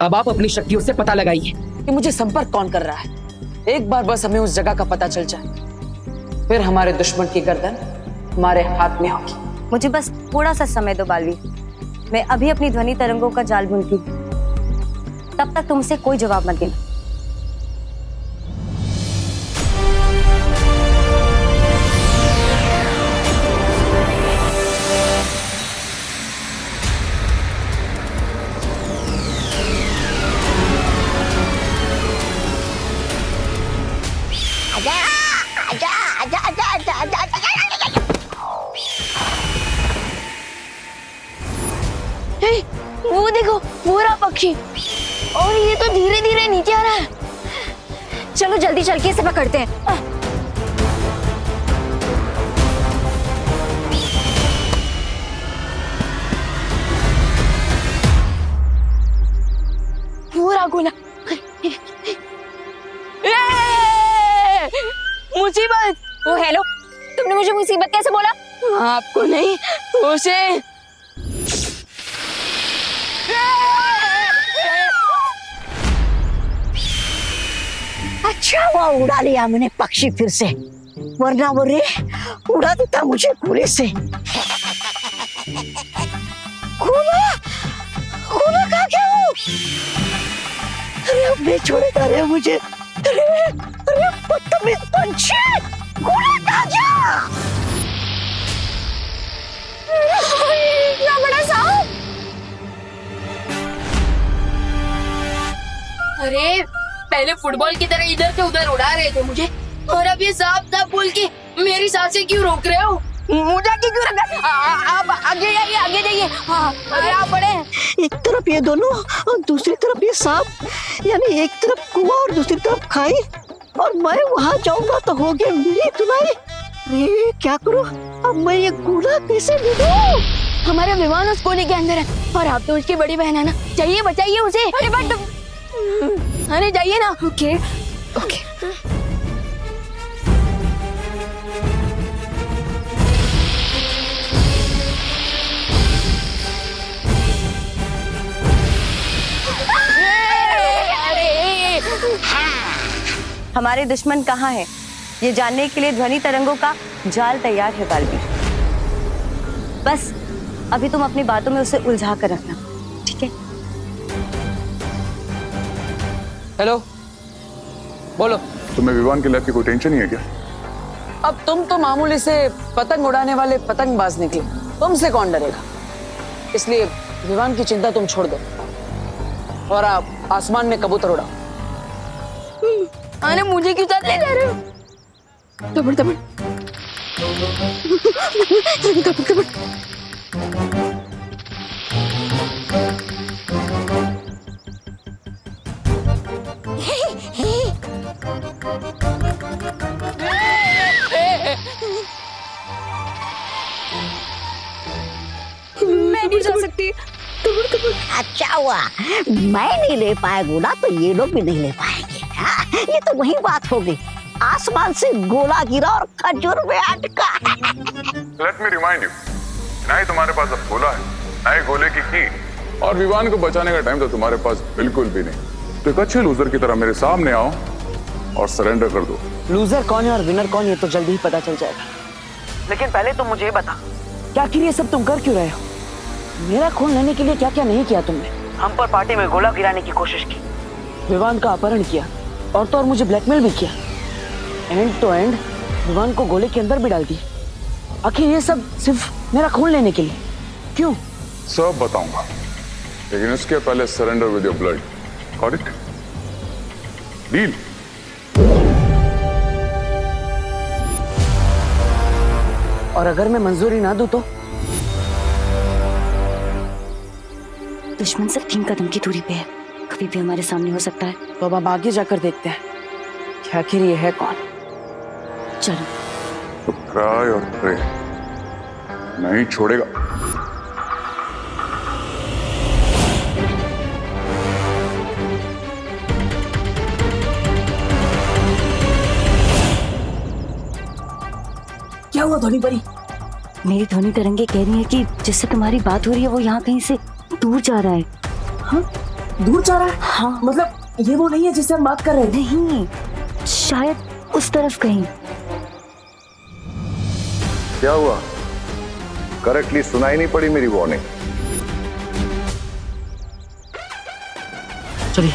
अब आप अपनी शक्तियों से पता लगाइए कि मुझे संपर्क कौन कर रहा है। एक बार बस हमें उस जगह का पता चल जाए, फिर हमारे दुश्मन की गर्दन हमारे हाथ में होगी। मुझे बस थोड़ा सा समय दो बालवी, मैं अभी अपनी ध्वनि तरंगों का जाल बुनती हूँ। तब तक तुमसे कोई जवाब मत देना। वो देखो, वो रहा पक्षी, और ये तो धीरे धीरे नीचे आ रहा है। चलो जल्दी चल के इसे पकड़ते हैं। वो रहा गोला। मुसीबत। ओ हेलो, तुमने मुझे मुसीबत कैसे बोला? आपको नहीं, उसे। अच्छा हुआ उड़ा लिया मैंने पक्षी फिर से, वरना वो रे उड़ा देता मुझे पूरे से। गोला, गोला कहाँ गया वो? अरे अब नहीं छोड़ेगा रे मुझे। अरे अरे बदतमीज पंछी, गोला कहाँ गया? इतना बड़ा सांप। अरे पहले फुटबॉल की तरह इधर से उधर उड़ा रहे थे मुझे, और अब ये सांप बोल के मेरी सांसें क्यों रोक रहे हो? मुझे क्यों रखा? आप आगे जाइए, आगे जाइए। अरे आप बड़े। एक तरफ ये दोनों और दूसरी तरफ ये सांप, यानी एक तरफ कुआं और दूसरी तरफ खाई, और मैं वहां जाऊंगा तो होगी मेरी धुलाई। अरे क्या करूं अब, मैं ये गोला कैसे ढूंढूं? हमारा विमान उस कोने के अंदर है, और आप तो उसकी बड़ी बहन है ना, जाइए बचाइए उसे। अरे बट, अरे जाइए ना। Okay okay. हमारे दुश्मन कहाँ है, ये जानने के लिए ध्वनि तरंगों का जाल तैयार है बालवी। बस अभी तुम अपनी बातों में उसे उलझा कर रखना, ठीक है? हेलो, बोलो। तुम्हें विमान के लैब की कोई टेंशन नहीं है क्या? अब तुम तो मामूली से पतंग उड़ाने वाले पतंगबाज निकले, तुमसे कौन डरेगा? इसलिए विमान की चिंता तुम छोड़ दो और आप आसमान में कबूतर उड़ाओ। अरे मुझे क्यों साथ ले जा रहे हो? दबड़ दबड़ दबड़ दबड़। मैं नहीं जा सकती। अच्छा हुआ मैं नहीं ले पाया गोला, तो ये लोग भी नहीं ले पाएंगे। हाँ, ये तो वही बात हो गई, आसमान से गोला गिरा और खजूर में अटका। लेट मी रिमाइंड यू, ना ही तुम्हारे पास अब गोला है, ना ही गोले की और विमान को बचाने का टाइम तो तुम्हारे पास बिल्कुल भी नहीं। तो एक अच्छे लूजर की तरह मेरे सामने आओ और सरेंडर कर दो। लूजर कौन है और विनर कौन, ये तो जल्दी ही पता चल जाएगा। लेकिन पहले तुम मुझे ये बता, क्या आखिर ये सब तुम कर क्यों रहे हो? मेरा खून लेने के लिए क्या क्या नहीं किया तुमने? हम पर पार्टी में गोला गिराने की कोशिश की, विवान का अपहरण किया, और तो और मुझे ब्लैकमेल भी किया। एंड टू एंड विवान को गोले के अंदर भी डाल दिया। आखिर ये सब सिर्फ मेरा खून लेने के लिए क्यों? सब बताऊंगा, लेकिन उसके पहले surrender with your blood. Got it? Deal? और अगर मैं मंजूरी ना दूं तो? दुश्मन सब 3 कदम की दूरी पे है, कभी भी हमारे सामने हो सकता है। तो अब हम आगे जाकर देखते हैं कि आखिर ये है कौन। चलो। तो ट्राई और प्रे, नहीं छोड़ेगा। क्या हुआ ध्वनि परी? मेरी ध्वनि तरंगे कह रही है कि जिससे तुम्हारी बात हो रही है वो यहाँ कहीं से दूर जा रहा है। हाँ? दूर जा रहा है? हाँ। मतलब ये वो नहीं है जिससे हम बात कर रहे थे? नहीं, शायद उस तरफ कहीं। क्या हुआ? करेक्टली सुनाई नहीं पड़ी मेरी वार्निंग? चलिए।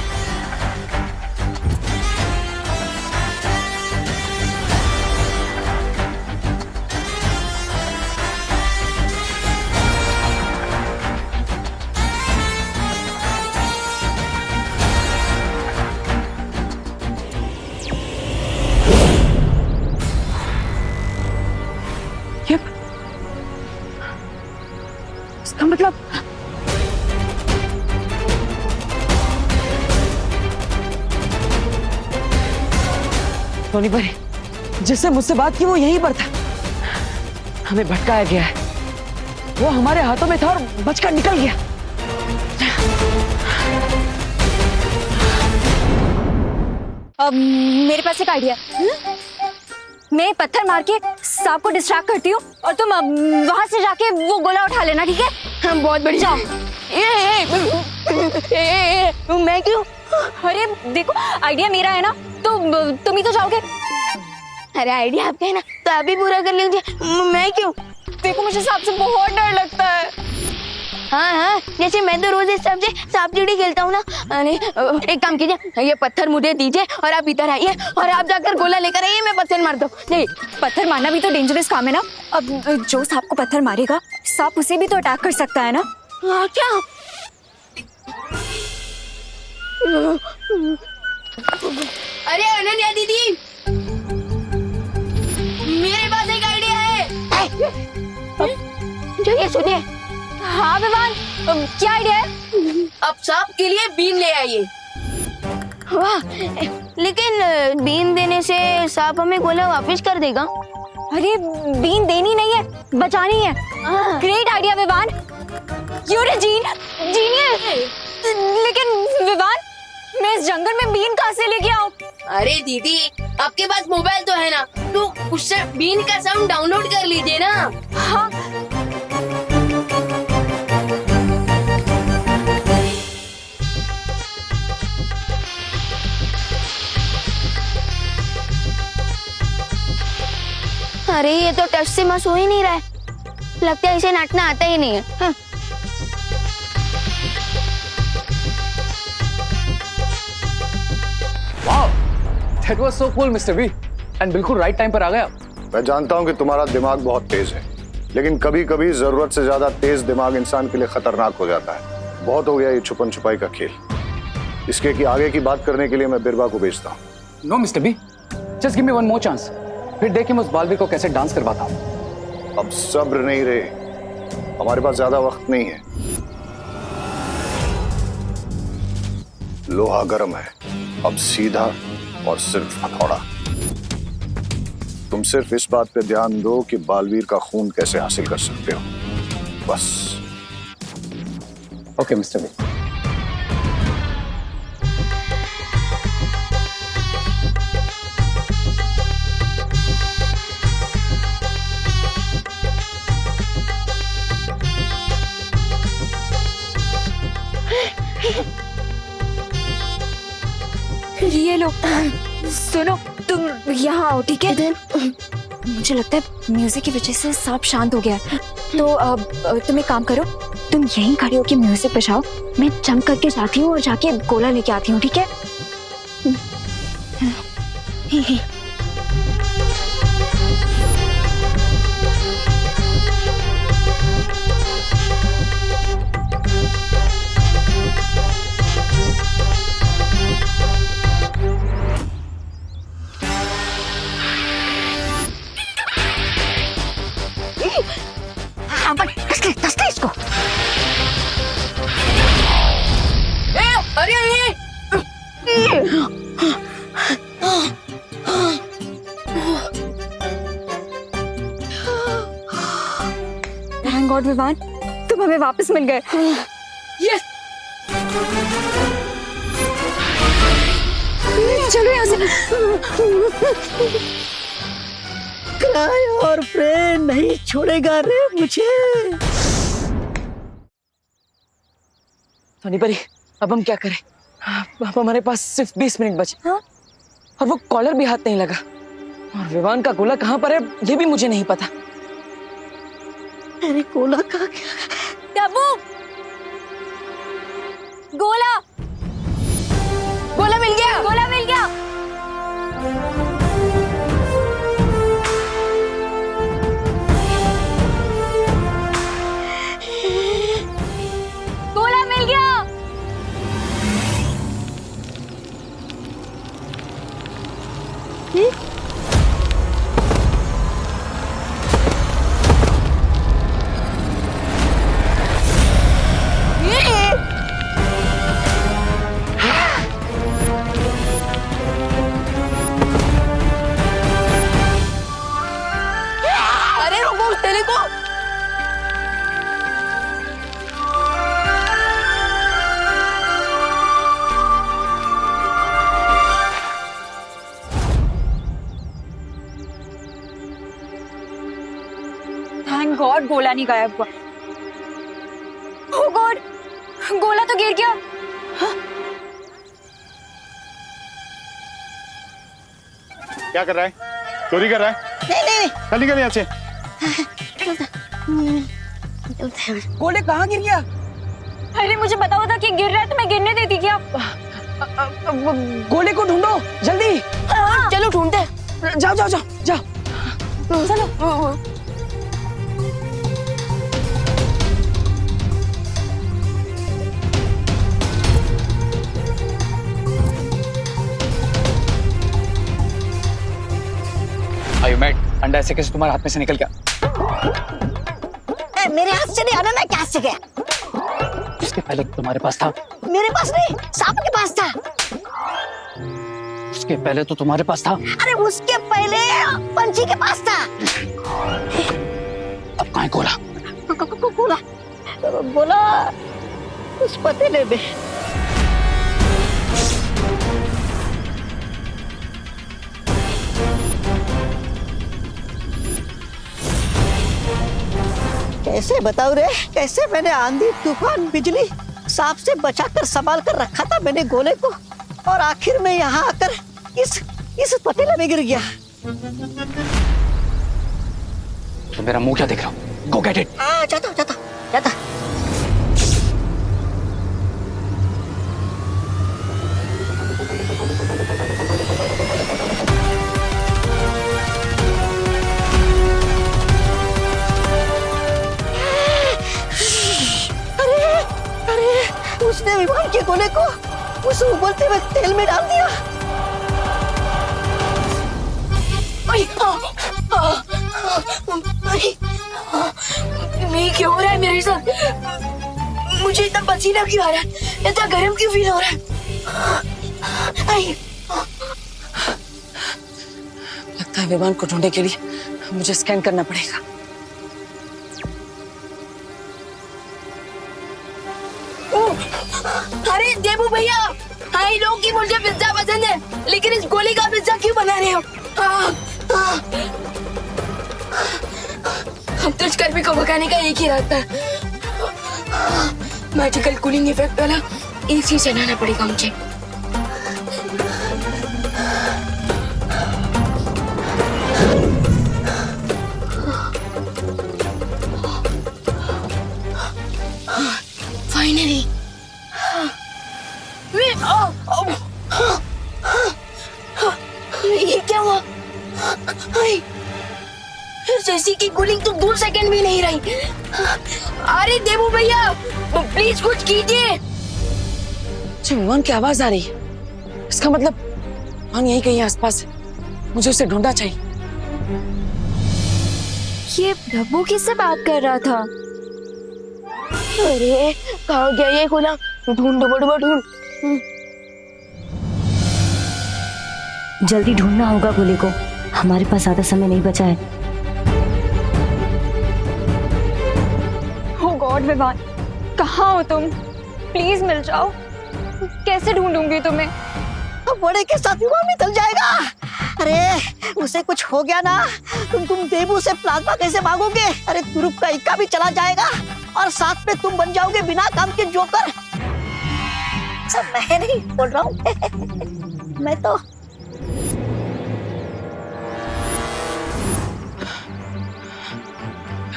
इसका मतलब टोनी भाई, जिससे मुझसे बात की वो यहीं पर था। हमें भटकाया गया है। वो हमारे हाथों में था और बचकर निकल गया। अब मेरे पास एक आइडिया। मैं पत्थर मार के सांप को डिस्ट्रैक्ट करती हूँ और तुम वहां से जाके वो गोला उठा लेना, ठीक है? बहुत बढ़िया। मैं क्यों? अरे देखो, आइडिया मेरा है ना, तो तुम ही तो जाओगे। अरे आइडिया आपका है ना, तो आप ही पूरा कर लीजिए, मैं क्यों? देखो, मुझे सांप से बहुत डर लगता है। हाँ हाँ, जैसे मैं तो रोज इस सांप से सांप सीढ़ी खेलता हूँ ना। अरे एक काम कीजिए, ये पत्थर मुझे दीजिए और आप इधर आइए और आप जाकर गोला लेकर आइए, मैं पत्थर मारता हूँ। नहीं, पत्थर मारना भी तो डेंजरस काम है ना। अब जो सांप को पत्थर मारेगा, सांप उसे भी तो अटैक कर सकता है ना। हाँ क्या? अरे अनन्या दीदी, मेरे पास एक आइडिया है। जो ये सुनिए। हाँ विवान, क्या आइडिया है? अब सांप के लिए बीन ले आइए। वाह, लेकिन बीन देने से सांप हमें गोला वापस कर देगा। अरे बीन देनी नहीं है, बचानी है। Great idea Vivaan, you're a genius. लेकिन विवान, मैं इस जंगल में बीन कहाँ से लेके आऊँ? अरे दीदी, आपके पास मोबाइल तो है ना, तो उससे बीन का साउंड डाउनलोड कर लीजिए ना। हाँ। अरे ये तो टच से मस हो ही नहीं रहा है, लगता है इसे नाचना आता ही नहीं है। हाँ। Wow, that was so cool, Mr. V. And बिल्कुल राइट टाइम पर आ गया। मैं जानता हूं कि तुम्हारा दिमाग बहुत तेज है, लेकिन कभी कभी जरूरत से ज्यादा तेज दिमाग इंसान के लिए खतरनाक हो जाता है। बहुत हो गया ये छुपन छुपाई का खेल। इसके कि आगे की बात करने के लिए मैं बिरबा को भेजता हूँ। No, Mr. B. Just give me one more chance. फिर देखें मैं उस बालवीर को कैसे डांस करवाता हूँ। अब सब्र नहीं रहे, हमारे पास ज्यादा वक्त नहीं है। लोहा गर्म है, अब सीधा और सिर्फ हथौड़ा। तुम सिर्फ इस बात पे ध्यान दो कि बालवीर का खून कैसे हासिल कर सकते हो, बस। Okay mister B. ये लो, सुनो, तुम यहाँ आओ, ठीक है? मुझे लगता है म्यूजिक की वजह से सांप शांत हो गया है। तो अब तुम एक काम करो, तुम यहीं खड़े होके म्यूजिक बजाओ, मैं जंप करके जाती हूँ और जाके गोला लेके आती हूँ, ठीक है? इसको अरे थैंक गॉड विवान, तुम हमें वापस मिल गए। यस, चलो यहाँ से। क्राई और प्रे नहीं छोड़ेगा रे मुझे। सोनी परी, अब हम क्या करें? अब हमारे पास सिर्फ 20 मिनट बचे। हाँ? और वो कॉलर भी हाथ नहीं लगा। और विवान का गोला कहाँ पर है ये भी मुझे नहीं पता। अरे गोला कहाँ गया? डब्बू, गोला गोला मिल गया। गोला मिल गया। गोला मिल गया। अरे रुको उस तेले को। थैंक गॉड गोला नहीं गायब हुआ। ओह गॉड, गोला तो गिर गया। क्या कर रहा है? चोरी कर रहा है? नहीं नहीं कल निकल यहाँ से। गोले कहाँ गिर गया? अरे मुझे पता होता कि गिर रहा है तो मैं गिरने देती क्या? गोले को ढूंढो जल्दी। चलो ढूंढते। जाओ जाओ जाओ जाओ। चलो। आई मैट अंडा ऐसे कैसे तुम्हारे हाथ में से निकल गया? मेरे हाथ से नहीं, अनाना के हाथ से गया। उसके पहले तुम्हारे पास था। मेरे पास नहीं, सांप के पास था। उसके पहले तो तुम्हारे पास था। अरे उसके पहले पंछी के पास था। अब कहाँ है गोला? गोला गोला उस पतीले में। कैसे बताऊं रे, कैसे मैंने आंधी तूफान बिजली सांप से बचाकर संभाल कर रखा था मैंने गोले को, और आखिर में यहाँ आकर इस पतीले में गिर गया। तो मेरा मुंह क्या देख रहा हूँ? Go get it. जाता जाता जाता। उसने विमान के गोले को उस उबलते हुए तेल में डाल दिया। मैं क्या हो रहा है मेरे साथ? मुझे इतना पसीना क्यों आ रहा है? इतना गर्म क्यों फील हो रहा है? लगता है विमान को ढूंढने के लिए मुझे स्कैन करना पड़ेगा। अरे देबू भैया, हाई लोग की मुझे पिज्जा पसंद है, लेकिन इस गोली का पिज्जा क्यों बना रहे हो? हम तो इस गर्मी को भगाने का एक ही रास्ता है, मैजिकल कूलिंग इफेक्ट वाला एसी चलाना पड़ेगा मुझे। फाइनली ये क्या हुआ? एसी की कूलिंग तो 2 सेकंड भी नहीं रही। अरे देबू भैया, प्लीज कुछ कीजिए। विमान की आवाज आ रही है, इसका मतलब विमान यहीं कहीं आसपास है। मुझे उसे ढूंढना चाहिए। ये डब्बू किससे बात कर रहा था? अरे कहाँ गया ये गोला? ढूंढ ढूंढ। जल्दी ढूंढना होगा गोले को, हमारे पास ज्यादा समय नहीं बचा है। ओह गॉड विवान, कहाँ हो तुम? प्लीज मिल जाओ। कैसे ढूंढूंगी तुम्हें? बड़े के साथ विमान निकल जाएगा। अरे उसे कुछ हो गया ना, तुम देबू से प्लाज्मा कैसे मांगोगे? अरे तुरुप का इक्का भी चला जाएगा और साथ में तुम बन जाओगे बिना काम के जोकर। सब मैं नहीं बोल रहा हूँ। मैं तो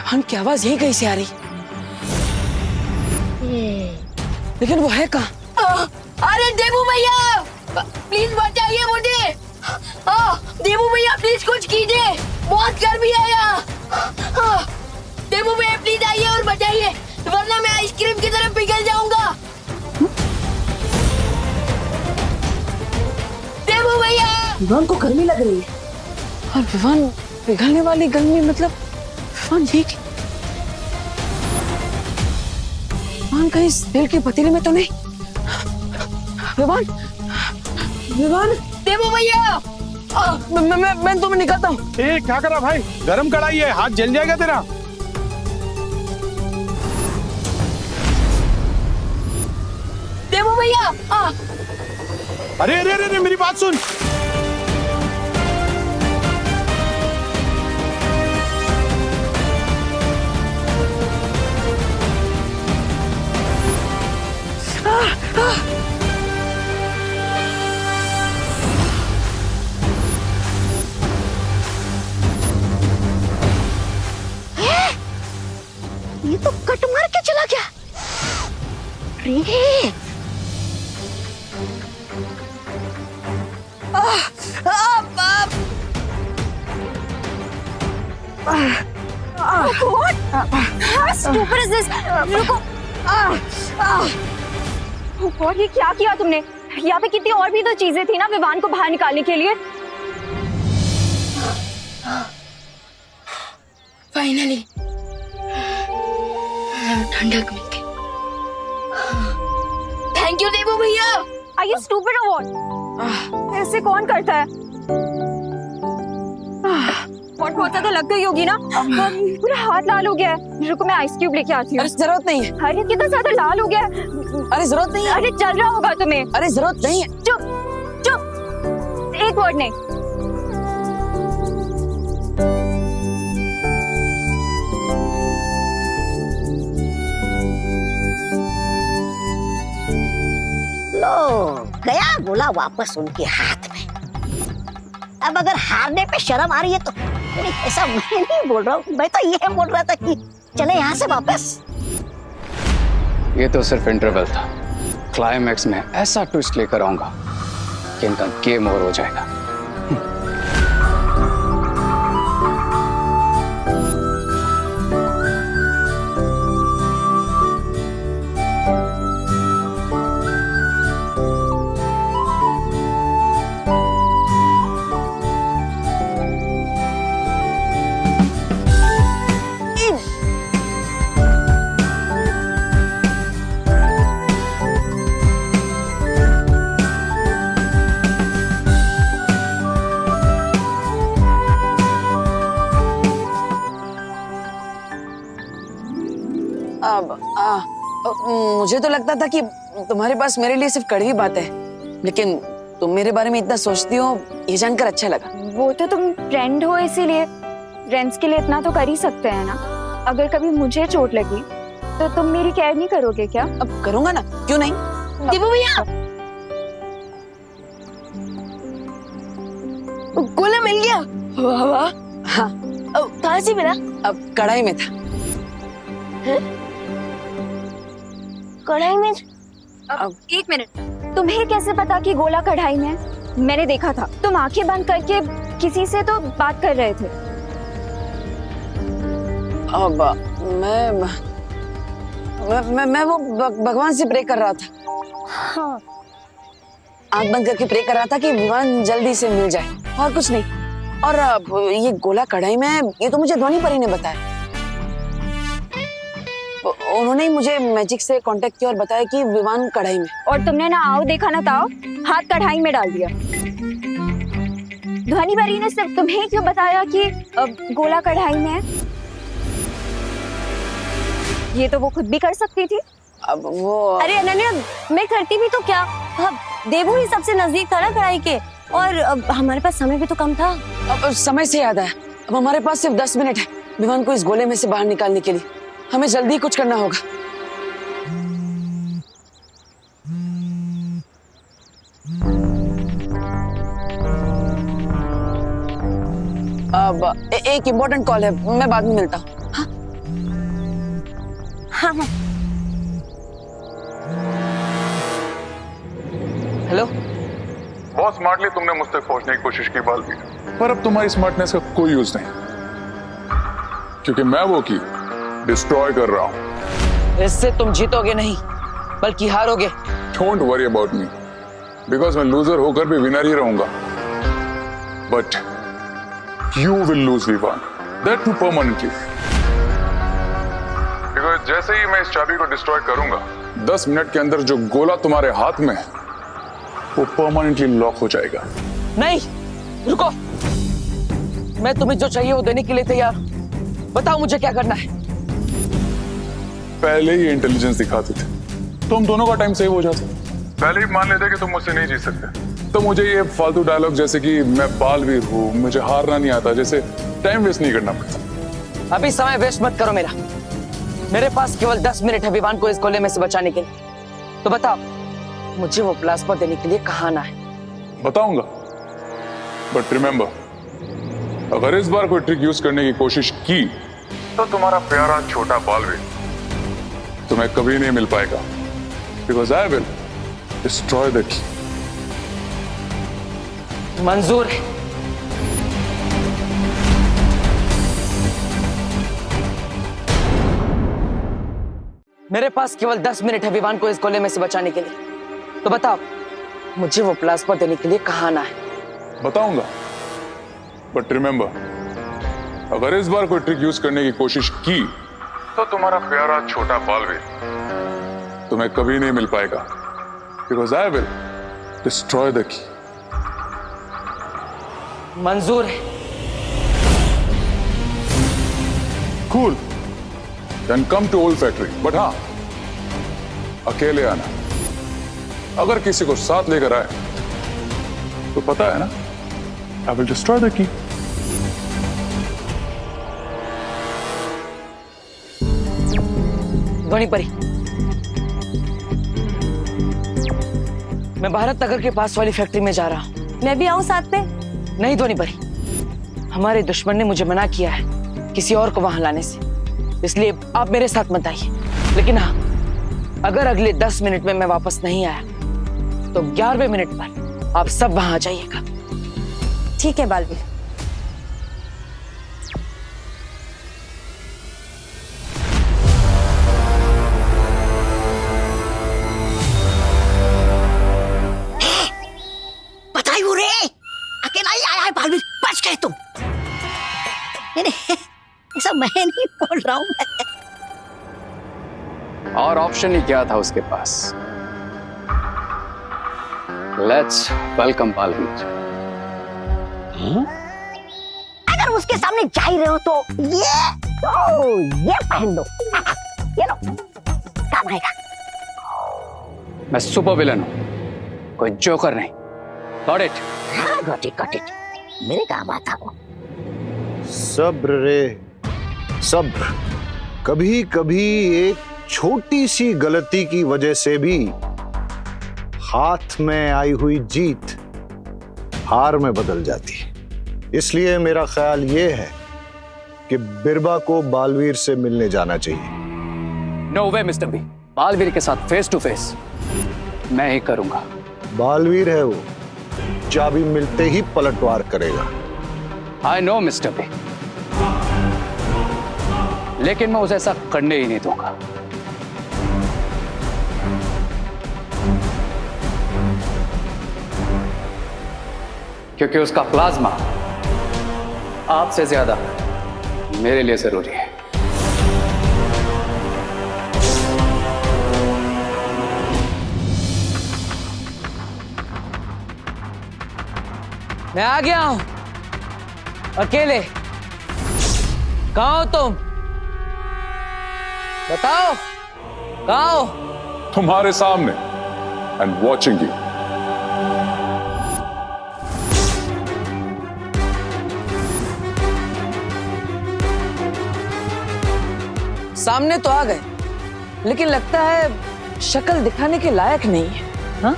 हम की आवाज यही कहीं से आ रही, लेकिन वो है कहाँ? अरे देबू भैया प्लीज बचाइए मुझे। देबू भैया प्लीज कुछ कीजिए, बहुत गर्मी है यहाँ। देबू भैया प्लीज आइए और बचाइए, वरना मैं आइसक्रीम की तरफ पिघल जाऊंगा। देबू भैया। विवान को गर्मी लग रही है, और विवान पिघलने वाली गर्मी मतलब विवान ये कि विवान कहीं इस तेल की पतीली में तो नहीं? विवान, विवान। देबू भैया मैं तुम्हें निकालता हूँ। ए क्या करा भाई, गरम कढ़ाई है, हाथ जल जाएगा तेरा। देबू भैया। अरे अरे अरे मेरी बात सुन। ये तो कट मार के चला गया। अरे Stupid is this? रुको। और ये क्या किया तुमने? यहाँ पे कितनी और भी तो चीजें थी ना विवान को बाहर निकालने के लिए। फाइनली ठंडक मिल गई। थैंक यू देबू भैया। Are you stupid or what? ऐसे कौन करता है? बहुत ज्यादा लग गई होगी ना, पूरा हाथ लाल हो गया है। रुको मैं आइस क्यूब लेके आती हूँ। अरे जरूरत नहीं है। अरे कितना ज्यादा लाल हो गया है। अरे जरूरत नहीं है। अरे चल रहा होगा तुम्हें। अरे जरूरत नहीं है। चुप चुप, एक वर्ड नहीं। लो गया गोला वापस उनके हाथ में। अब अगर हारने पे शर्म आ रही है तो नहीं, ऐसा मैं नहीं बोल रहा हूँ। मैं तो ये बोल रहा था कि चले यहाँ से वापस। ये तो सिर्फ इंटरवल था, क्लाइमैक्स में ऐसा ट्विस्ट लेकर आऊंगा कि इनका गेम ओवर हो जाएगा। मुझे तो लगता था कि तुम्हारे पास मेरे लिए सिर्फ कड़वी बात है, लेकिन तुम मेरे बारे में इतना सोचती हो ये जानकर अच्छा लगा। वो तो तुम फ्रेंड हो, इसीलिए फ्रेंड्स के लिए इतना तो कर ही सकते हैं ना। अगर कभी मुझे चोट लगी तो तुम मेरी केयर नहीं करोगे क्या? अब करूंगा ना, क्यों नहीं। देबू भैया गोला मिल गया। वाह वाह। हाँ, कहाँ से मिला? अब कढ़ाई में था। कढ़ाई में? अब एक मिनट, तुम्हें कैसे पता कि गोला कढ़ाई में है? मैंने देखा था, तुम आंखें बंद करके किसी से तो बात कर रहे थे। अब मैं वो भगवान से प्रे कर रहा था। हाँ। आंख बंद करके प्रे कर रहा था कि विवान जल्दी से मिल जाए, और कुछ नहीं। और ये गोला कढ़ाई में है, ये तो मुझे ध्वनि परी ने बताया। उन्होंने ही मुझे मैजिक से कांटेक्ट किया और बताया कि विवान कढ़ाई में। और तुमने ना आओ देखा ना ताओ, हाथ कढ़ाई में डाल दिया। ध्वनि परी ने सिर्फ तुम्हें क्यों बताया कि गोला कढ़ाई में है? ये तो वो खुद भी कर सकती थी। अब वो अरे अनन्या, मैं करती भी तो क्या, देवू ही सबसे नजदीक था ना कढ़ाई के, और हमारे पास समय भी तो कम था। अब समय से याद आया, अब हमारे पास सिर्फ 10 मिनट है विवान को इस गोले में से बाहर निकालने के लिए। हमें जल्दी कुछ करना होगा। अब एक इम्पोर्टेंट कॉल है, मैं बाद में मिलता हूँ। हाँ हाँ। हेलो। बहुत स्मार्टली तुमने मुझ तक पहुंचने की कोशिश की बालवीर, पर अब तुम्हारी स्मार्टनेस का कोई यूज नहीं, क्योंकि मैं वो की डिस्ट्रॉय कर रहा हूं। इससे तुम जीतोगे नहीं बल्कि हारोगे। Don't worry about me, because मैं लूजर होकर भी विनर ही रहूंगा। But you will lose Vivaan, that too permanently. Because जैसे ही मैं इस चाबी को डिस्ट्रॉय करूंगा, 10 मिनट के अंदर जो गोला तुम्हारे हाथ में है वो परमानेंटली लॉक हो जाएगा। नहीं, रुको। मैं तुम्हें जो चाहिए वो देने के लिए तैयार हूं। बताओ मुझे क्या करना है। पहले ही इंटेलिजेंस दिखाते थे तो हम दोनों का टाइम सेव हो जाता। पहले ही मान लेते कि तुम मुझसे नहीं जीत सकते, तो मुझे ये फालतू डायलॉग जैसे कि मैं बालवीर हूँ, मुझे हारना नहीं आता, जैसे टाइम वेस्ट नहीं करना पड़ता। अभी समय वेस्ट मत करो मेरा। मेरे पास केवल 10 मिनट है विवान को इस गोले में से बचाने के लिए। तो बताओ मुझे वो प्लाज्मा देने के लिए कहाँ आना है। बताऊंगा, बट रिमेंबर, अगर इस बार कोई ट्रिक यूज करने की कोशिश की तो तुम्हारा प्यारा छोटा बालवीर तुम्हें कभी नहीं मिल पाएगा, because I will destroy the key. मंजूर है। मेरे पास केवल 10 मिनट है विवान को इस गोले में से बचाने के लिए। तो बताओ मुझे वो प्लाज्मा देने के लिए कहाँ आना है। बताऊंगा, बट रिमेंबर, अगर इस बार कोई ट्रिक यूज करने की कोशिश की तो तुम्हारा प्यारा छोटा बालवीर तुम्हें कभी नहीं मिल पाएगा, because I will destroy the key. मंजूर है। Cool, then come to old factory, but हाँ अकेले आना। अगर किसी को साथ लेकर आए तो पता है ना, आई विल डिस्ट्रॉय द की। ध्वनि परी, मैं भारत नगर के पास वाली फैक्ट्री में जा रहा हूँ। मैं भी आऊँ साथ में? नहीं ध्वनि परी, हमारे दुश्मन ने मुझे मना किया है किसी और को वहां लाने से, इसलिए आप मेरे साथ मत आइए। लेकिन हाँ, अगर अगले 10 मिनट में मैं वापस नहीं आया तो 11वें मिनट पर आप सब वहां आ जाइएगा। ठीक है बालवीर। बताइए रे, अकेला ही आया है बालवीर, बच गए तुम। नहीं, ऐसा मैं नहीं बोल रहा हूँ। और ऑप्शन ही क्या था उसके पास। Let's welcome Baalveer. अगर उसके सामने जा ही रहे हो तो ये पहन लो, ये लो, काम आएगा। मैं सुपर विलन हूं, कोई जोकर नहीं। Got it? गॉट इट, मेरे काम आता हो। सब्र रे सब्र। कभी कभी एक छोटी सी गलती की वजह से भी हाथ में आई हुई जीत हार में बदल जाती है। इसलिए मेरा ख्याल ये है कि बिरबा को बालवीर से मिलने जाना चाहिए। नो वे मिस्टर बी, बालवीर के साथ फेस टू फेस मैं ही करूंगा। बालवीर है वो, चाबी मिलते ही पलटवार करेगा। आई नो मिस्टर बी, लेकिन मैं उसे ऐसा करने ही नहीं दूंगा। क्योंकि उसका प्लाज्मा आपसे ज्यादा मेरे लिए जरूरी है। मैं आ गया हूं, अकेले। कहाँ हो तुम? बताओ कहाँ हो? तुम्हारे सामने, एंड वॉचिंग यू। सामने तो आ गए, लेकिन लगता है शक्ल दिखाने के लायक नहीं है। हाँ?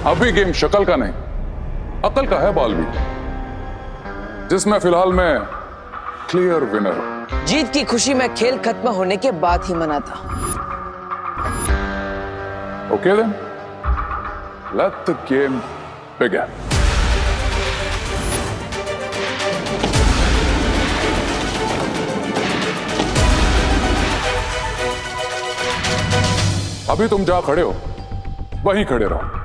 अभी गेम शक्ल का नहीं, अकल का है बालवीर। जिसमें फिलहाल मैं क्लियर विनर हूं। जीत की खुशी में खेल खत्म होने के बाद ही मनाता। Okay then, let the game begin. अभी तुम जहां खड़े हो वहीं खड़े रहो।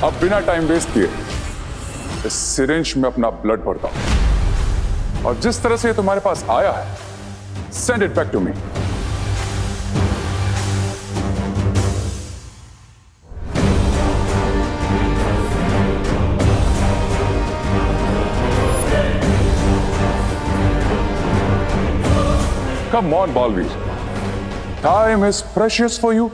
अब बिना टाइम वेस्ट किए इस सिरिंज में अपना ब्लड भरता हूं और जिस तरह से ये तुम्हारे पास आया है, send it back to me. Come on, Balveer. Time is precious for you.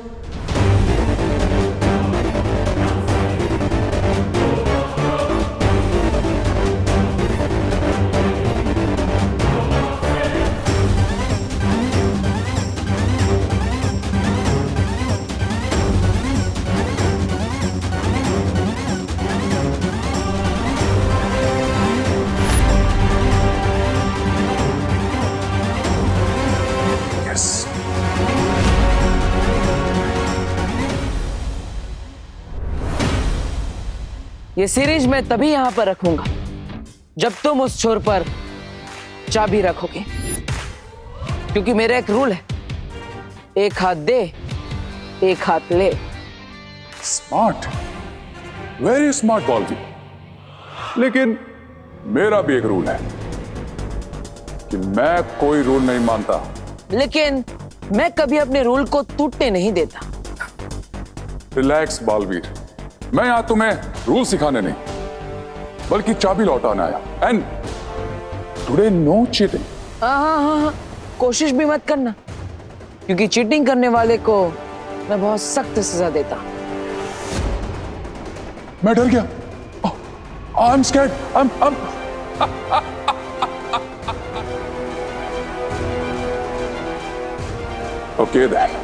ये सीरीज मैं तभी यहां पर रखूंगा जब तुम उस छोर पर चाबी रखोगे, क्योंकि मेरा एक रूल है, एक हाथ दे एक हाथ ले। Smart, very smart Baalveer. लेकिन मेरा भी एक रूल है कि मैं कोई रूल नहीं मानता। लेकिन मैं कभी अपने रूल को टूटने नहीं देता। रिलैक्स बॉलवीर, मैं यहां तुम्हें रूल सिखाने नहीं बल्कि चाबी लौटाने आया। And today no cheating. हाँ, कोशिश भी मत करना, क्योंकि चीटिंग करने वाले को मैं बहुत सख्त सजा देता। मैं डर गया। I am scared. Okay then.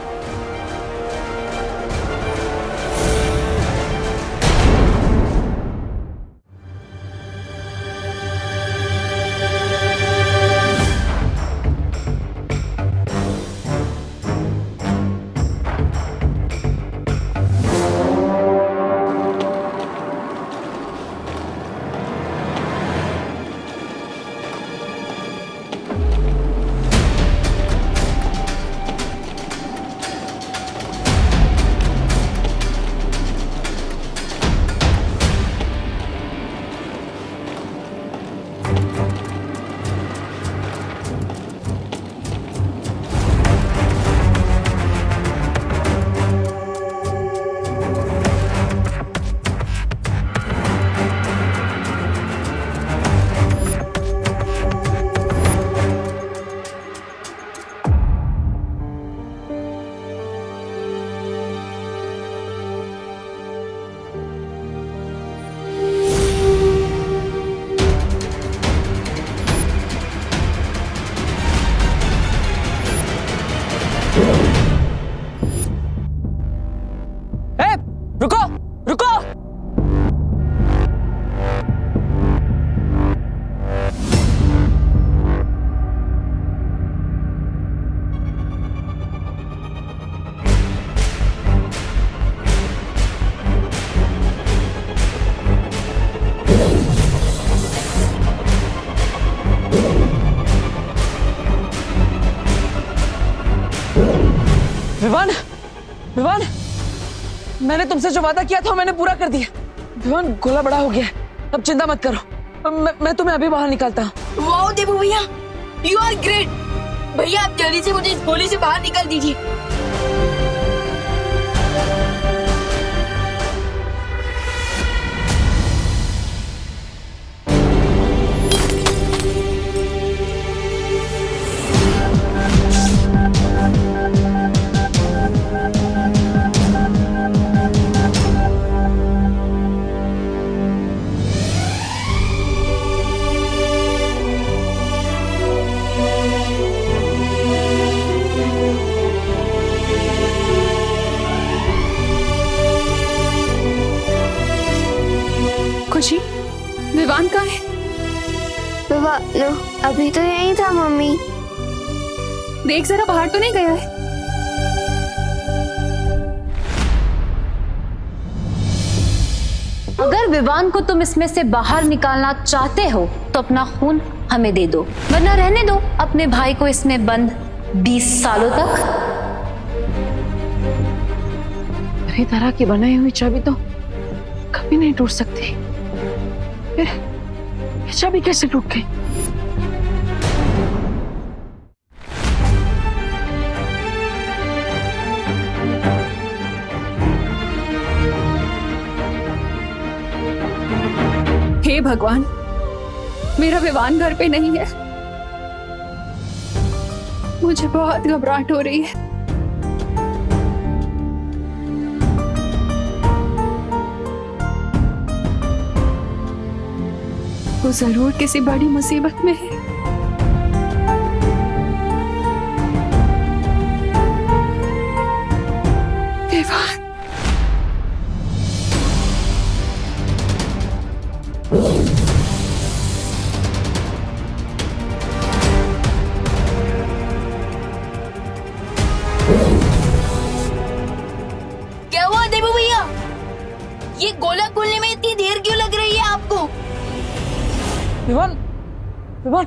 रुको रुको। विवान, विवान, मैंने तुमसे जो वादा किया था मैंने पूरा कर दिया। विवान, गोला बड़ा हो गया है, अब चिंता मत करो। मैं तुम्हें अभी बाहर निकालता हूँ। वाओ देबू भैया, यू आर ग्रेट। भैया आप जल्दी से मुझे इस गोली से बाहर निकाल दीजिए। अभी तो यही था मम्मी। देख जरा बाहर तो नहीं गया है। अगर विवान को तुम इसमें से बाहर निकालना चाहते हो तो अपना खून हमें दे दो, वरना रहने दो अपने भाई को इसमें बंद 20 सालों तक। मेरी तरह की बनाई हुई चाबी तो कभी नहीं टूट सकती। ये चाबी कैसे टूट गई? हे भगवान, मेरा विवान घर पे नहीं है। मुझे बहुत घबराहट हो रही है। वो जरूर किसी बड़ी मुसीबत में है। विवान, क्या हुआ देवू भैया? ये गोला खोलने में इतनी देर क्यों लग रही है आपको? विवान, विवान,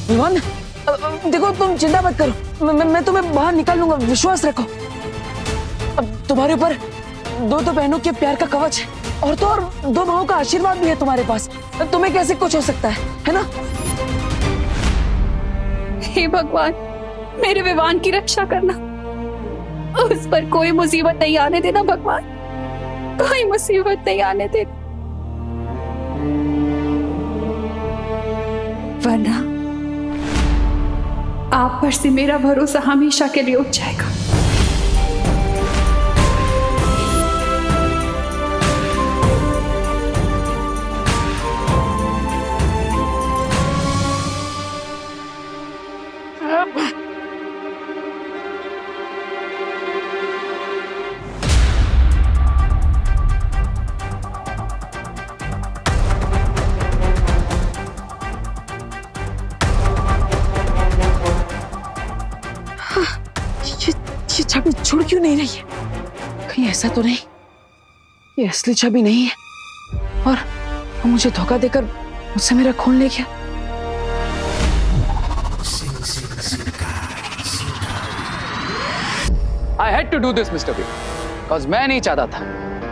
विवान, देखो तुम चिंता मत करो, मैं तुम्हें बाहर निकाल लूंगा, विश्वास रखो। अब तुम्हारे ऊपर दो बहनों के प्यार का कवच है, और तो और 2 भाइयों का आशीर्वाद भी है तुम्हारे पास। तुम्हें कैसे कुछ हो सकता है ना? हे भगवान, मेरे विवान की रक्षा करना। उस पर कोई मुसीबत नहीं आने देना भगवान, कोई मुसीबत नहीं आने देना, वरना आप पर से मेरा भरोसा हमेशा के लिए उठ जाएगा। ये चाबी जुड़ क्यों नहीं रही है? कहीं ऐसा तो नहीं ये असली चाबी नहीं है और वो मुझे धोखा देकर मुझसे मेरा खून ले गया? I had to do this, Mr. B, because मैं नहीं चाहता था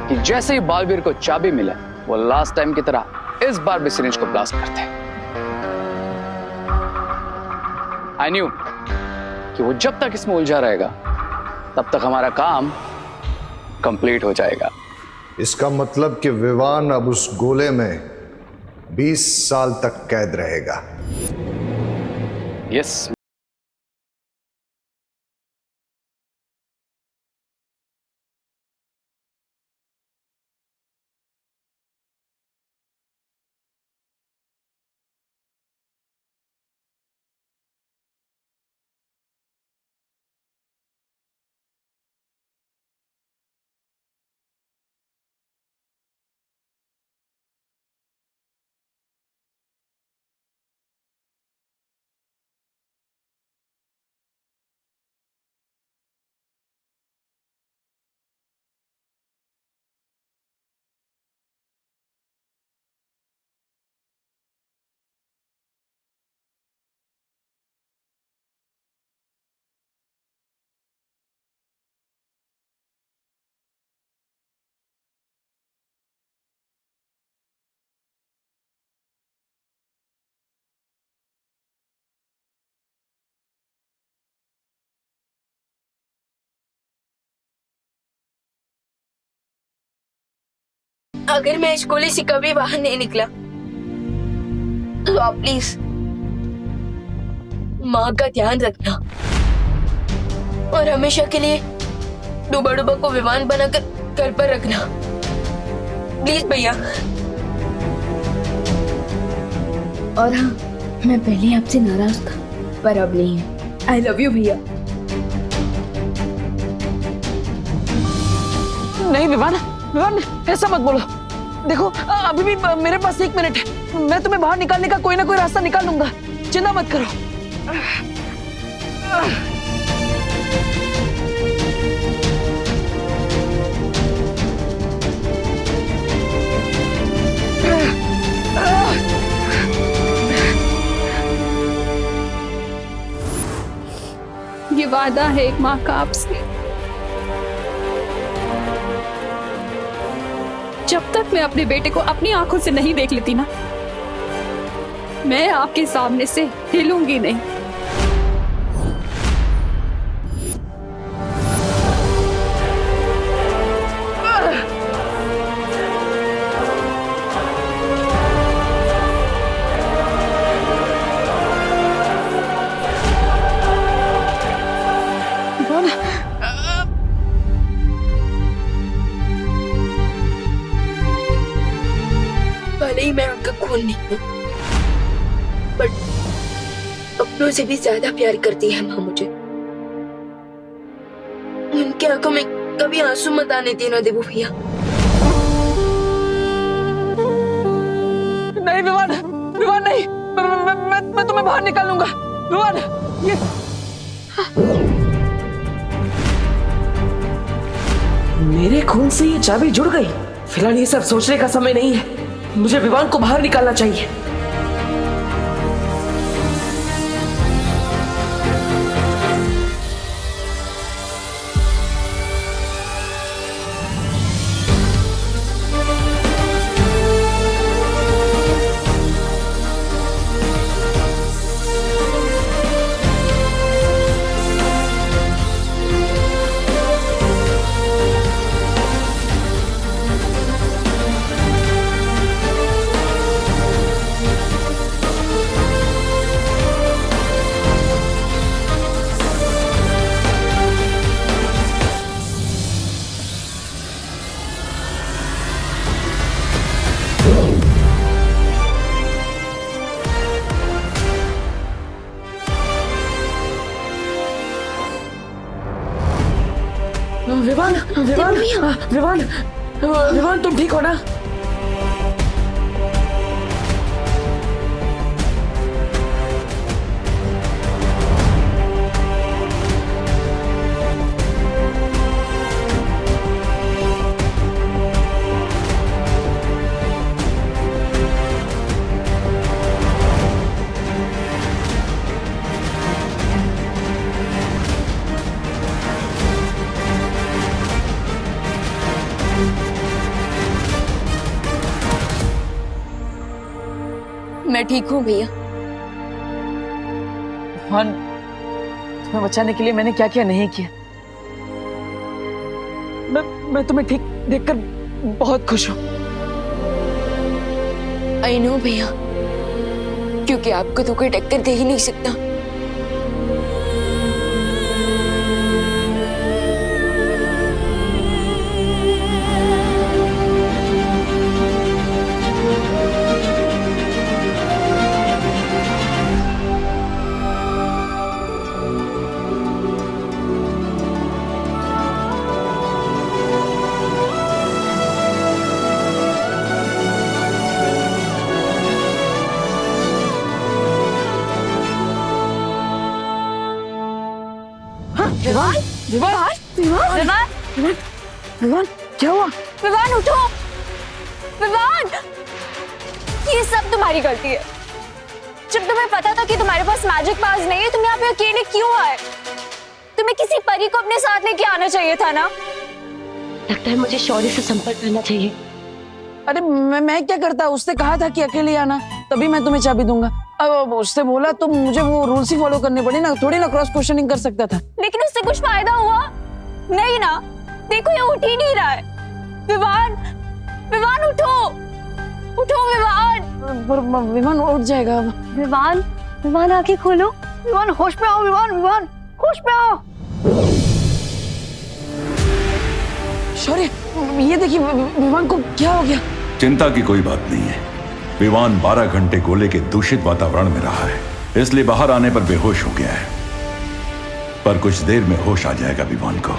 कि जैसे ही बालवीर को चाबी मिला वो लास्ट टाइम की तरह इस बार भी सिरिंज को ब्लास्ट करते। I knew कि वो जब तक इसमें उलझा रहेगा तब तक हमारा काम कंप्लीट हो जाएगा। इसका मतलब कि विवान अब उस गोले में 20 साल तक कैद रहेगा। यस। अगर मैं इस गोले से कभी बाहर नहीं निकला तो आप प्लीज माँ का ध्यान रखना और हमेशा के लिए डूबा डूबा को विमान बनाकर घर पर रखना, प्लीज भैया। और हाँ, मैं पहले आपसे नाराज था पर अब नहीं है। आई लव यू भैया। नहीं विवान, विवान ऐसा मत बोलो। देखो अभी भी मेरे पास 1 मिनट है। मैं तुम्हें बाहर निकालने का कोई ना कोई रास्ता निकाल लूंगा, चिंता मत करो। ये वादा है एक माँ का आपसे, जब तक मैं अपने बेटे को अपनी आंखों से नहीं देख लेती ना, मैं आपके सामने से हिलूंगी नहीं। भले ही मैं उनका खून नहीं हूँ, बट अपनों से भी ज्यादा प्यार करती है माँ मुझे। उनकी आंखों में कभी आंसू मत आने देना देवो भैया। नहीं विवान, विवान नहीं, मैं तुम्हें बाहर निकालूंगा। विवान, ये मेरे खून से ये चाबी जुड़ गई। फिलहाल ये सब सोचने का समय नहीं है, मुझे विवान को बाहर निकालना चाहिए। विवान, विवान, विवान, विवान, तुम ठीक हो ना? मैं ठीक हूँ भैया। विवान, तुम्हें बचाने के लिए मैंने क्या क्या नहीं किया। मैं तुम्हें ठीक देखकर बहुत खुश हूँ। आई नो भैया, क्योंकि आपको तो कोई टक्कर दे ही नहीं सकता। विवान, विवान, विवान, विवान, विवान, क्या हुआ? विवान उठो, विवान, ये सब तुम्हारी गलती है। जब तुम्हें पता था कि तुम्हारे पास मैजिक पास नहीं है, तुम यहाँ पे अकेले क्यों आए? तुम्हें किसी परी को अपने साथ लेके आना चाहिए था ना। लगता है मुझे शौर्य से संपर्क करना चाहिए। अरे मैं क्या करता, उसने कहा था कि अकेले आना, तभी मैं तुम्हें चाबी दूंगा। अब उससे बोला तो मुझे वो रूल्स ही फॉलो करने पड़े ना, थोड़ी ना क्रॉस क्वेश्चनिंग कर सकता था। लेकिन उससे कुछ फायदा हुआ नहीं ना। देखो ये उठ ही नहीं रहा है। विवान, विवान उठो, उठो विवान। विवान उठ जाएगा। विवान, विवान आंखें खोलो। विवान होश में आओ, विवान, विवान होश में आओ। शौर्य, ये देखिए विवान को क्या हो गया? चिंता की कोई बात नहीं है। विवान 12 घंटे गोले के दूषित वातावरण में रहा है, इसलिए बाहर आने पर बेहोश हो गया है, पर कुछ देर में होश आ जाएगा विवान को।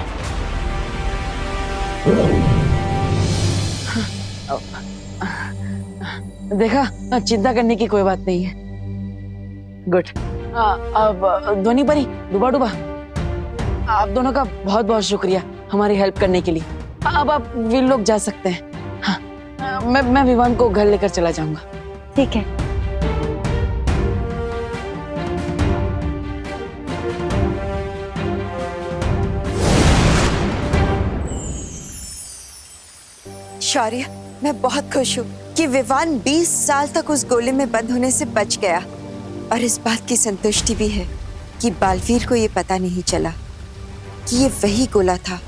देखा, चिंता करने की कोई बात नहीं है। गुड। अब धोनी परी, डूबा डूबा, आप दोनों का बहुत बहुत शुक्रिया हमारी हेल्प करने के लिए। अब आप वीर लोग जा सकते हैं। हाँ, मैं विवान को घर लेकर चला जाऊंगा। ठीक है। शौर्य, मैं बहुत खुश हूँ कि विवान 20 साल तक उस गोले में बंद होने से बच गया, और इस बात की संतुष्टि भी है कि बालवीर को ये पता नहीं चला कि ये वही गोला था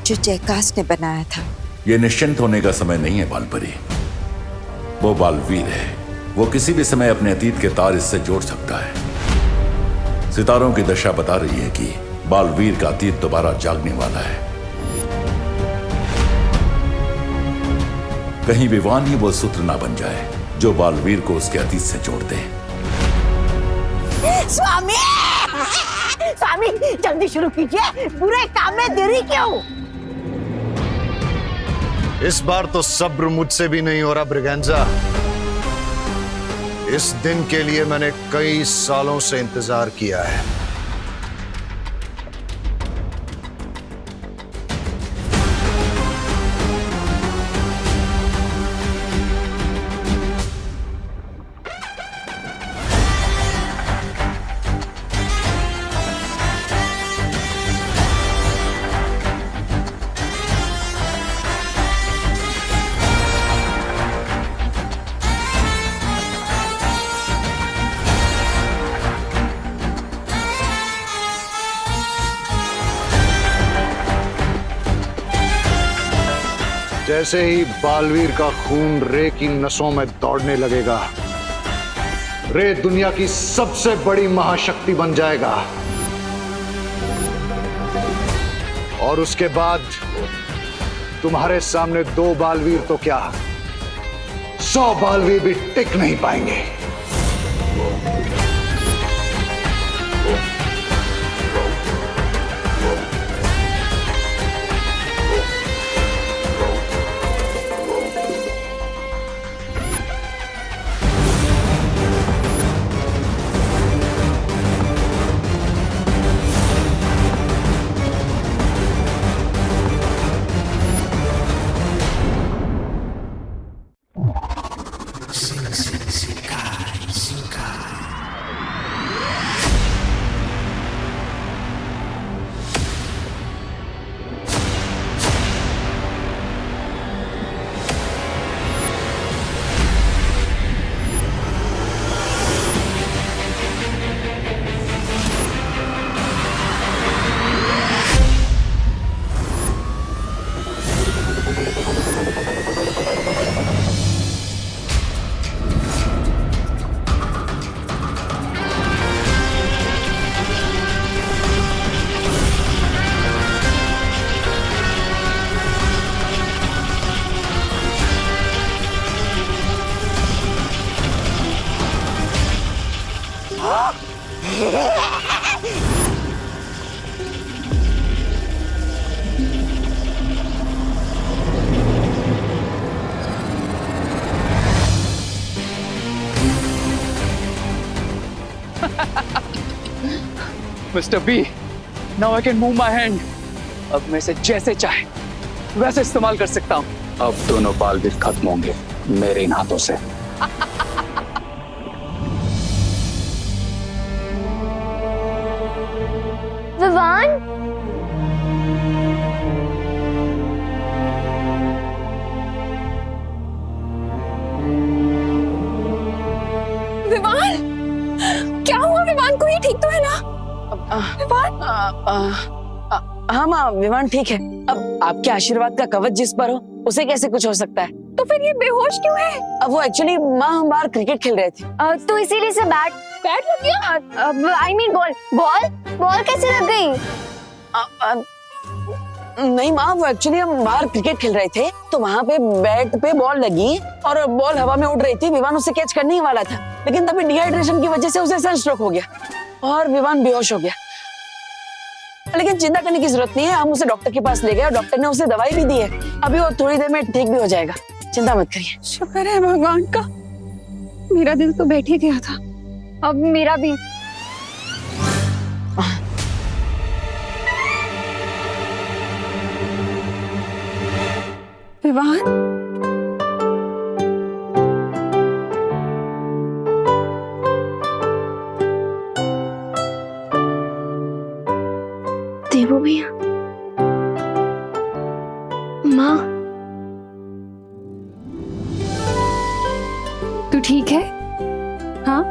जो जयकाश ने बनाया था। ये निश्चिंत होने का समय नहीं है बालपरी। वो बालवीर है, वो किसी भी समय अपने अतीत के तार इससे जोड़ सकता है। सितारों की दशा बता रही है कि बालवीर का अतीत दोबारा जागने वाला है। कहीं विवान ही वो सूत्र ना बन जाए जो बालवीर को उसके अतीत से जोड़ दे। स्वामी, स्वामी जल्दी शुरू कीजिए, बुरे काम में देरी क्यों? इस बार तो सब्र मुझसे भी नहीं हो रहा ब्रिगेंजा। इस दिन के लिए मैंने कई सालों से इंतजार किया है। जैसे ही बालवीर का खून रे की नसों में दौड़ने लगेगा, रे दुनिया की सबसे बड़ी महाशक्ति बन जाएगा। और उसके बाद तुम्हारे सामने 2 बालवीर तो क्या, 100 बालवीर भी टिक नहीं पाएंगे। Mr. B, now I can move my hand. अब मैं इसे जैसे चाहे वैसे इस्तेमाल कर सकता हूँ। अब दोनों बालवीर खत्म होंगे मेरे इन हाथों से। विवान, विवान, क्या हुआ विवान को? ये ठीक तो है ना? विवान? हाँ माँ, विवान ठीक है। अब आपके आशीर्वाद का कवच जिस पर हो उसे कैसे कुछ हो सकता है? तो फिर ये बेहोश क्यों है? अब वो एक्चुअली माँ हम बाहर क्रिकेट खेल रहे थे तो इसीलिए से बैट लग गया? आई मीन बॉल कैसे लग गई? नहीं माँ, वो एक्चुअली हम बाहर क्रिकेट खेल रहे थे तो वहाँ पे बैट पे बॉल लगी और बॉल हवा में उड़ रही थी। विवान उसे कैच करने ही वाला था, लेकिन तभी डिहाइड्रेशन की वजह से उसे सनस्ट्रोक हो गया और विवान बेहोश हो गया। लेकिन चिंता करने की जरूरत नहीं है, हम उसे डॉक्टर के पास ले गए और डॉक्टर ने उसे दवाई भी दी है। अभी वो थोड़ी देर में ठीक भी हो जाएगा। चिंता मत करिए। शुक्र है भगवान का, मेरा दिल तो बैठ ही गया था। अब मेरा भी। विवान, देवू भैया, माँ, तू ठीक है? हाँ,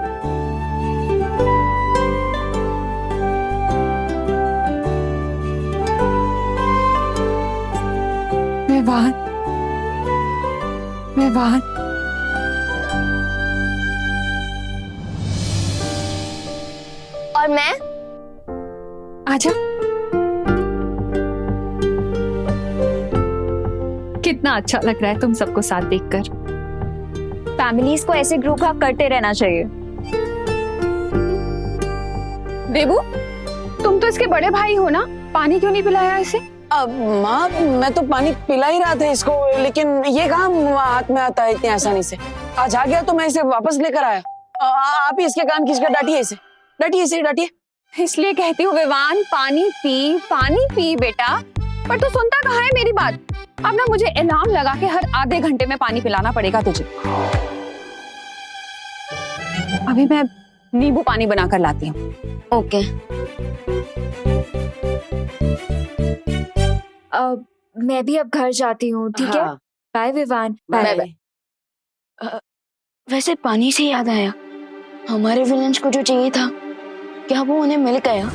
विवान, विवान, और मैं? आजा। कितना अच्छा लग रहा है तुम सबको साथ देखकर। फैमिलीज को ऐसे ग्रुप हग करते रहना चाहिए। देवू, तुम तो इसके बड़े भाई हो ना, पानी क्यों नहीं पिलाया इसे? माँ, मैं तो पानी पिला ही रहा था इसको, लेकिन ये कहाँ हाथ में आता है इतनी आसानी से। आज आ गया तो मैं इसे वापस लेकर आया। आप ही इसके कान खींच कर डांटिए इसे, डांटिए इसे, डांटिए। इसलिए कहती हूँ विवान, पानी पी बेटा। पर तू सुनता कहाँ है मेरी बात? अब ना मुझे अलार्म लगा के हर आधे घंटे में पानी पिलाना पड़ेगा तुझे। अभी मैं नींबू पानी बनाकर लाती हूँ। ओके। मैं भी अब घर जाती हूँ, ठीक है? बाय विवान। बाय। वैसे पानी से याद आया, हमारे विलेंस को जो चाहिए था, क्या वो उन्हें मिल गया?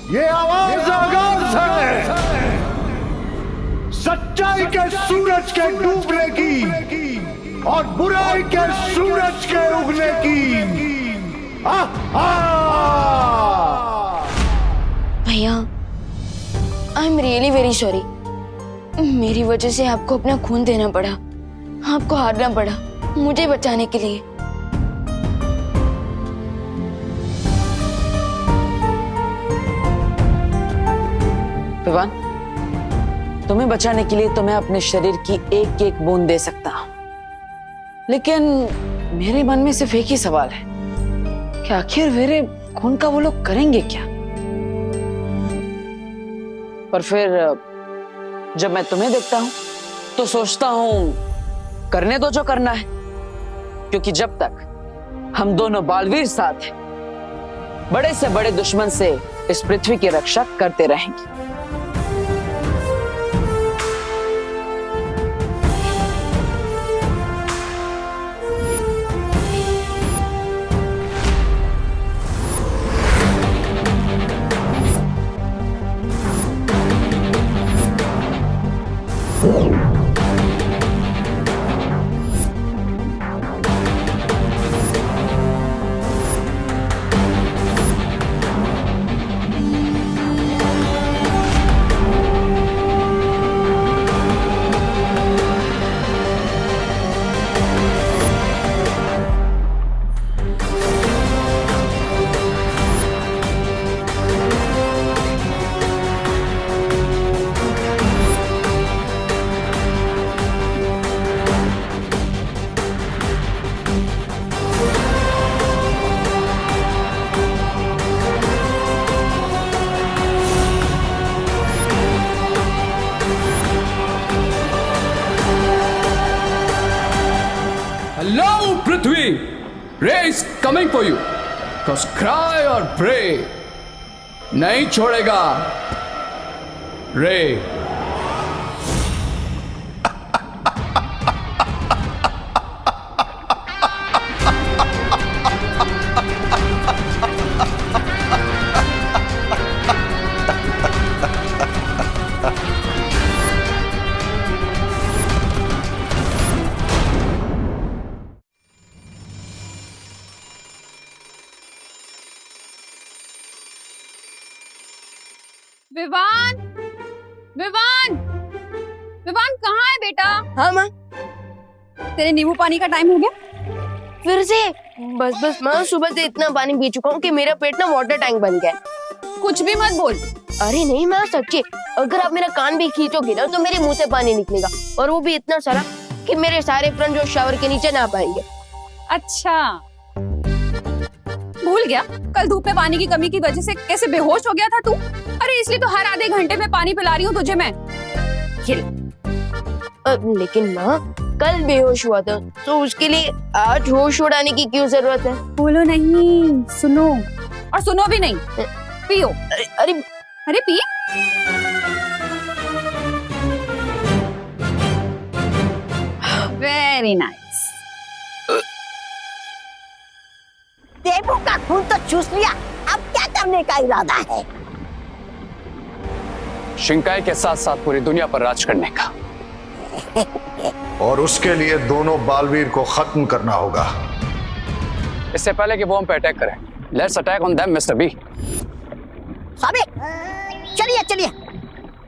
ये आवाज आगाज है सच्चाई के सूरज के डूबने की और बुराई के सूरज के उगने की। भैया, I am really very sorry. मेरी वजह से आपको अपना खून देना पड़ा, आपको हारना पड़ा मुझे बचाने के लिए। विवान, तुम्हें बचाने के लिए तो मैं अपने शरीर की एक एक बूंद दे सकता हूं, लेकिन मेरे मन में सिर्फ एक ही सवाल है कि आखिर मेरे खून का वो लोग करेंगे क्या? पर फिर जब मैं तुम्हें देखता हूं तो सोचता हूं करने दो जो करना है, क्योंकि जब तक हम दोनों बालवीर साथ हैं, बड़े से बड़े दुश्मन से इस पृथ्वी की रक्षा करते रहेंगे। Hello, Prithvi! Ray is coming for you. Cause cry or pray. नहीं छोड़ेगा रे। विवान, विवान, विवान कहाँ है बेटा? हाँ माँ। तेरे नींबू पानी का टाइम हो गया? फिर से? बस माँ, सुबह से इतना पानी पी चुका हूँ कि मेरा पेट ना वाटर टैंक बन गया है। कुछ भी मत बोल। अरे नहीं माँ, सच्ची, अगर आप मेरा कान भी खींचोगे ना तो मेरे मुंह से पानी निकलेगा, और वो भी इतना सारा कि मेरे सारे फ्रेंड जो शावर के नीचे ना पाएंगे। अच्छा, भूल गया कल धूप में पानी की कमी की वजह से कैसे बेहोश हो गया था तू? अरे इसलिए तो हर आधे घंटे में पानी पिला रही हूँ तुझे मैं। लेकिन माँ, कल बेहोश हुआ था तो उसके लिए आज होश उड़ाने की क्यों जरूरत है? बोलो नहीं, सुनो, और सुनो भी नहीं, पियो। अरे पी। Very nice. देवू का खून तो चूस लिया, अब क्या करने का इरादा है? शिंकाई के साथ साथ पूरी दुनिया पर राज करने का। और उसके लिए दोनों बालवीर को खत्म करना होगा। इससे पहले कि वो हम पे अटैक करें, let's attack on them mister B. Sabir, चलिए चलिए,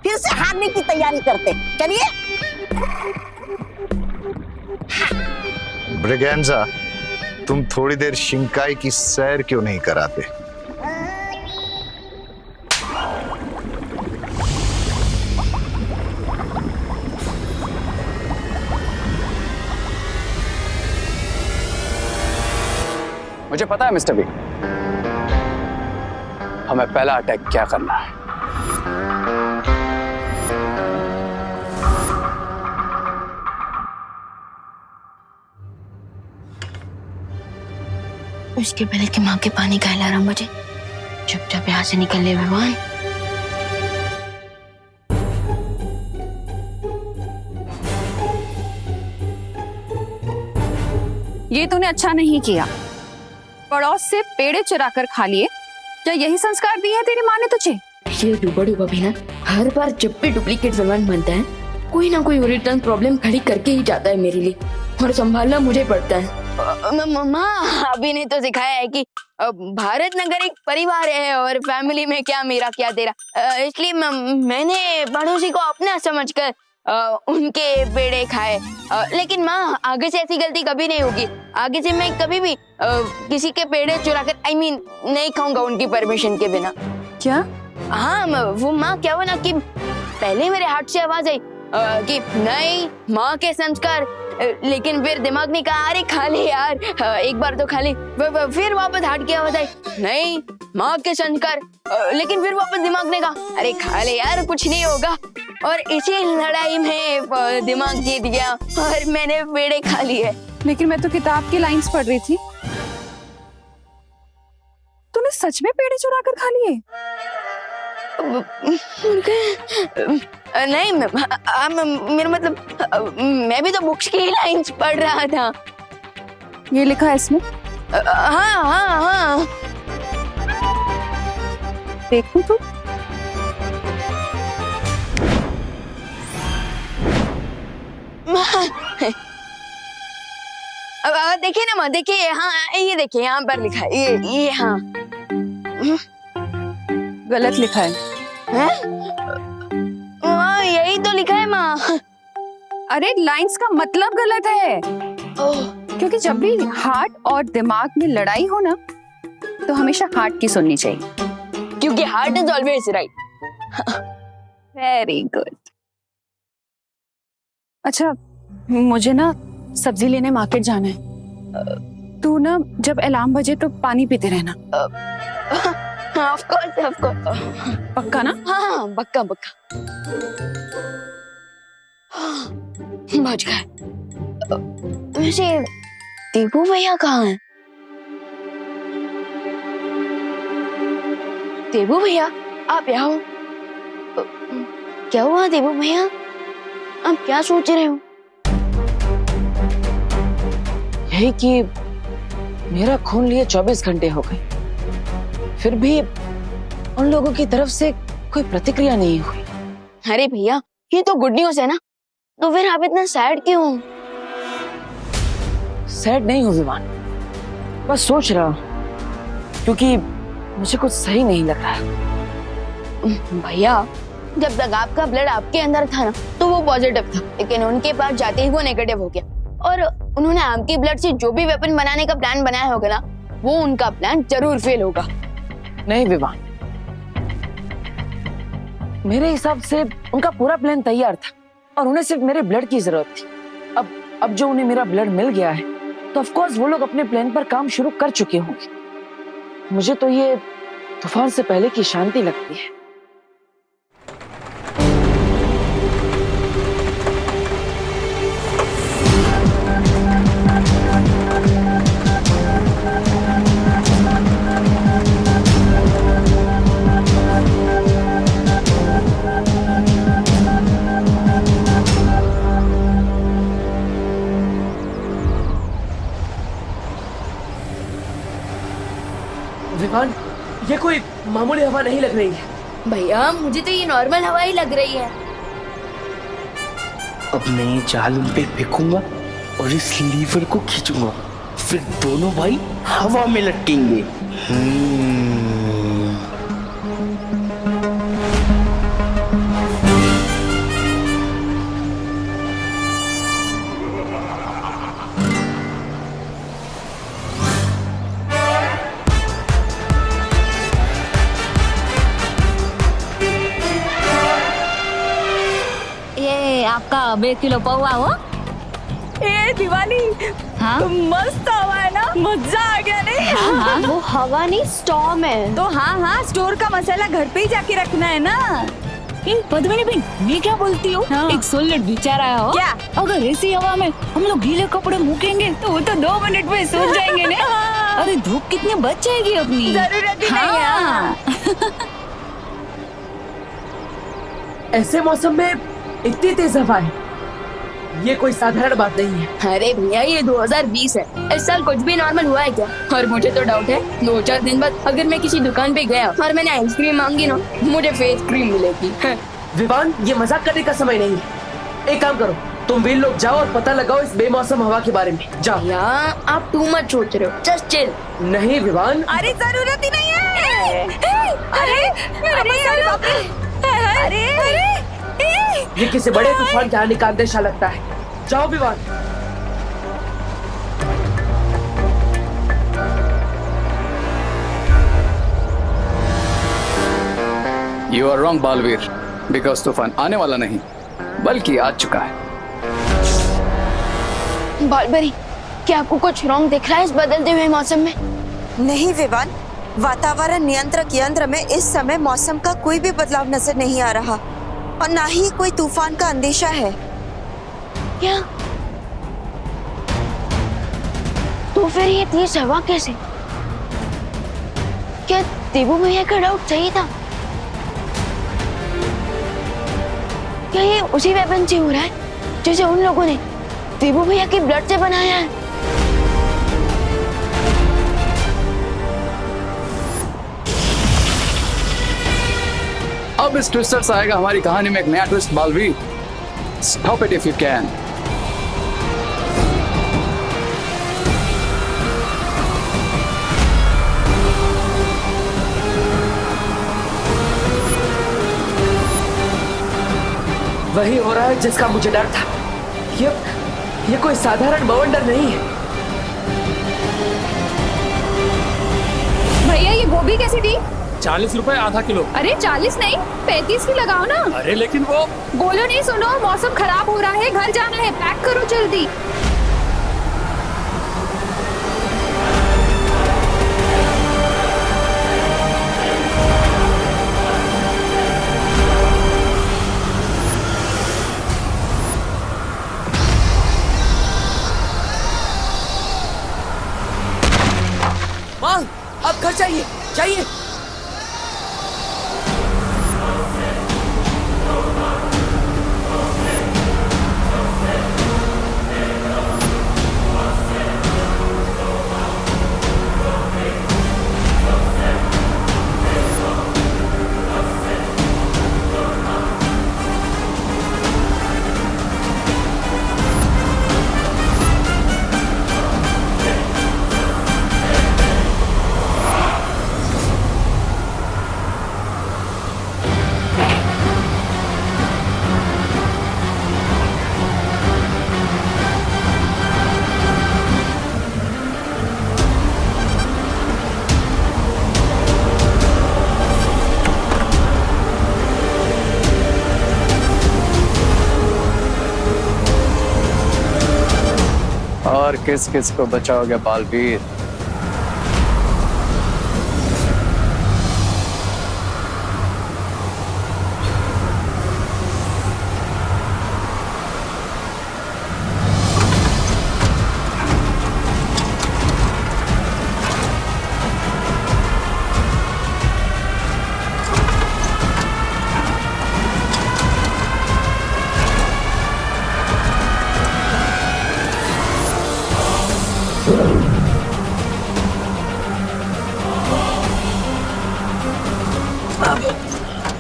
फिर से हारने की तैयारी करते, चलिए। ब्रिगेंजा, तुम थोड़ी देर शिंकाई की सैर क्यों नहीं कराते? मुझे पता है मिस्टर बी, हमें पहला अटैक क्या करना है। उसके पहले कि माँ के पानी का अलार्म बजे, चुपचाप यहाँ से निकल ले भगवान। ये तूने अच्छा नहीं किया। पड़ोस से पेड़े चुरा कर खा लिए। क्या यही संस्कार दिए हैं तेरी माँ ने तुझे? ये डूबा डूबा भी ना हर बार जब भी डुप्लीकेट विमान बनता है कोई ना कोई ओरिजिनल प्रॉब्लम खड़ी करके ही जाता है मेरे लिए, और संभालना मुझे पड़ता है। माँ अभी ने तो सिखाया है कि भारत नगर एक परिवार है और फैमिली में क्या मेरा क्या तेरा, इसलिए मैंने पड़ोसी को अपना समझकर उनके पेड़े खाए। लेकिन माँ आगे से ऐसी गलती कभी नहीं होगी, आगे से मैं कभी भी किसी के पेड़े चुरा कर नहीं खाऊंगा उनकी परमिशन के बिना। क्या? हाँ वो माँ क्या हुआ ना कि पहले मेरे हाथ से आवाज आई कि नहीं माँ के संस्कार, लेकिन फिर दिमाग ने कहा अरे खा ले यार, एक बार तो खा ले। फिर वापस हाथ की आवाज आई नहीं माँ के संस्कार, लेकिन फिर वापस दिमाग ने कहा अरे खा ले यार कुछ नहीं होगा, और इसी लड़ाई में दिमाग जीत गया और मैंने पेड़े खा लिए। लेकिन मैं तो किताब की लाइंस पढ़ रही थी, तूने सच में पेड़े चुरा कर खा लिए? नहीं मेरा मतलब मैं भी तो बुक्स की ही लाइंस पढ़ रहा था। ये लिखा है इसमें? हाँ हाँ हाँ देखूं तो? देखिए ना माँ, देखिए हाँ ये देखिए यहाँ पर लिखा है ये हाँ गलत लिखा है। माँ यही तो लिखा है माँ। अरे लाइंस का मतलब गलत है, क्योंकि जब भी हार्ट और दिमाग में लड़ाई हो ना तो हमेशा हार्ट की सुननी चाहिए, क्योंकि heart is always right. Very good. अच्छा मुझे ना सब्जी लेने मार्केट जाना है, तू ना जब अलार्म बजे तो पानी पीते रहना। ऑफ कोर्स पक्का ना? हाँ पक्का पक्का। बच गए। वैसे दीपू भैया कहाँ हैं? देबू भैया आप यहाँ हो? क्या हुआ देबू भैया, आप क्या सोच रहे हो? यही कि मेरा खून लिए 24 घंटे हो गए, फिर भी उन लोगों की तरफ से कोई प्रतिक्रिया नहीं हुई। अरे भैया ये तो गुड न्यूज है ना, तो फिर आप इतना सैड क्यों? सैड नहीं हूँ विवान, बस सोच रहा हूँ क्योंकि मुझे कुछ सही नहीं लग रहा। भैया जब तक आपका ब्लड आपके अंदर था ना तो वो पॉजिटिव था, लेकिन उनके पास जाते ही वो नेगेटिव हो गया, और उन्होंने आपके ब्लड से जो भी वेपन बनाने का प्लान बनाया होगा ना वो उनका प्लान जरूर फेल होगा। नहीं विवान, मेरे हिसाब से उनका पूरा प्लान तैयार था और उन्हें सिर्फ मेरे ब्लड की जरूरत थी। अब जो उन्हें मेरा ब्लड मिल गया है तो ऑफ कोर्स वो लोग अपने प्लान पर काम शुरू कर चुके होंगे। मुझे तो ये तूफान से पहले की शांति लगती है। विवान ये कोई मामूली हवा नहीं लग रही है। भैया मुझे तो ये नॉर्मल हवा ही लग रही है। अब मैं ये जाल उन पे फेंकूंगा और इस लीवर को खींचूंगा, फिर दोनों भाई हवा में लटकेंगे। आपका 1 किलो पौवा हो? ए दिवाली, हाँ? मस्त हवा है ना, मजा आ गया नहीं? हाँ? वो हवा नहीं स्टॉर्म है। तो हाँ स्टोर का मसाला घर पे ही जाके रखना है ना। पद्मिनी बहन ये क्या बोलती हो? हाँ। एक सोलर विचार आया हो, क्या? अगर ऐसी हवा में हम लोग गीले कपड़े मूकेंगे तो वो तो 2 मिनट में सूख जाएंगे ना। अरे धूप कितनी बच जाएगी अपनी। जरूरत ही नहीं है। ऐसे मौसम में इतनी तेज हवा है, ये कोई साधारण बात नहीं है। अरे भैया ये 2020 है, इस साल कुछ भी नॉर्मल हुआ है क्या? और मुझे तो डाउट है 2-4 दिन बाद अगर मैं किसी दुकान पे गया और मैंने आइसक्रीम मांगी ना, मुझे फेस क्रीम मिलेगी। विवान, ये मजाक करने का समय नहीं है। एक काम करो, तुम वीर लोग जाओ और पता लगाओ इस बेमौसम हवा के बारे में। जाओ। भैया आप टू मच सोच रहे हो, जस्ट चिल। नहीं विवान, अरे जरूरत ही नहीं है। अरे ये किसी बड़े तूफान के आने का अंदेशा लगता है। जाओ Vivaan. You are wrong Balveer, because तूफान आने वाला नहीं बल्कि आ चुका है। बालबरी, क्या आपको कुछ रॉन्ग दिख रहा है इस बदलते हुए मौसम में? नहीं विवान, वातावरण नियंत्रक यंत्र में इस समय मौसम का कोई भी बदलाव नजर नहीं आ रहा और ना ही कोई तूफान का अंदेशा है। क्या? तो फिर ये तेज हवा कैसे? क्या देबू भैया का डाउट सही था? क्या ये उसी वेपन से हो रहा है जैसे उन लोगों ने देबू भैया के ब्लड से बनाया है? अब इस ट्विस्टर से आएगा हमारी कहानी में एक नया twist Baalveer. Stop it if you can. वही हो रहा है जिसका मुझे डर था। ये कोई साधारण बवंडर नहीं है। भैया ये गोभी कैसी थी? 40 रुपए आधा किलो। अरे 40 नहीं 35 की लगाओ ना। अरे लेकिन वो बोलो नहीं, सुनो मौसम खराब हो रहा है, घर जाना है, पैक करो जल्दी। माँ, अब घर चाहिए चाहिए। और किस किस को बचाओगे बालवीर?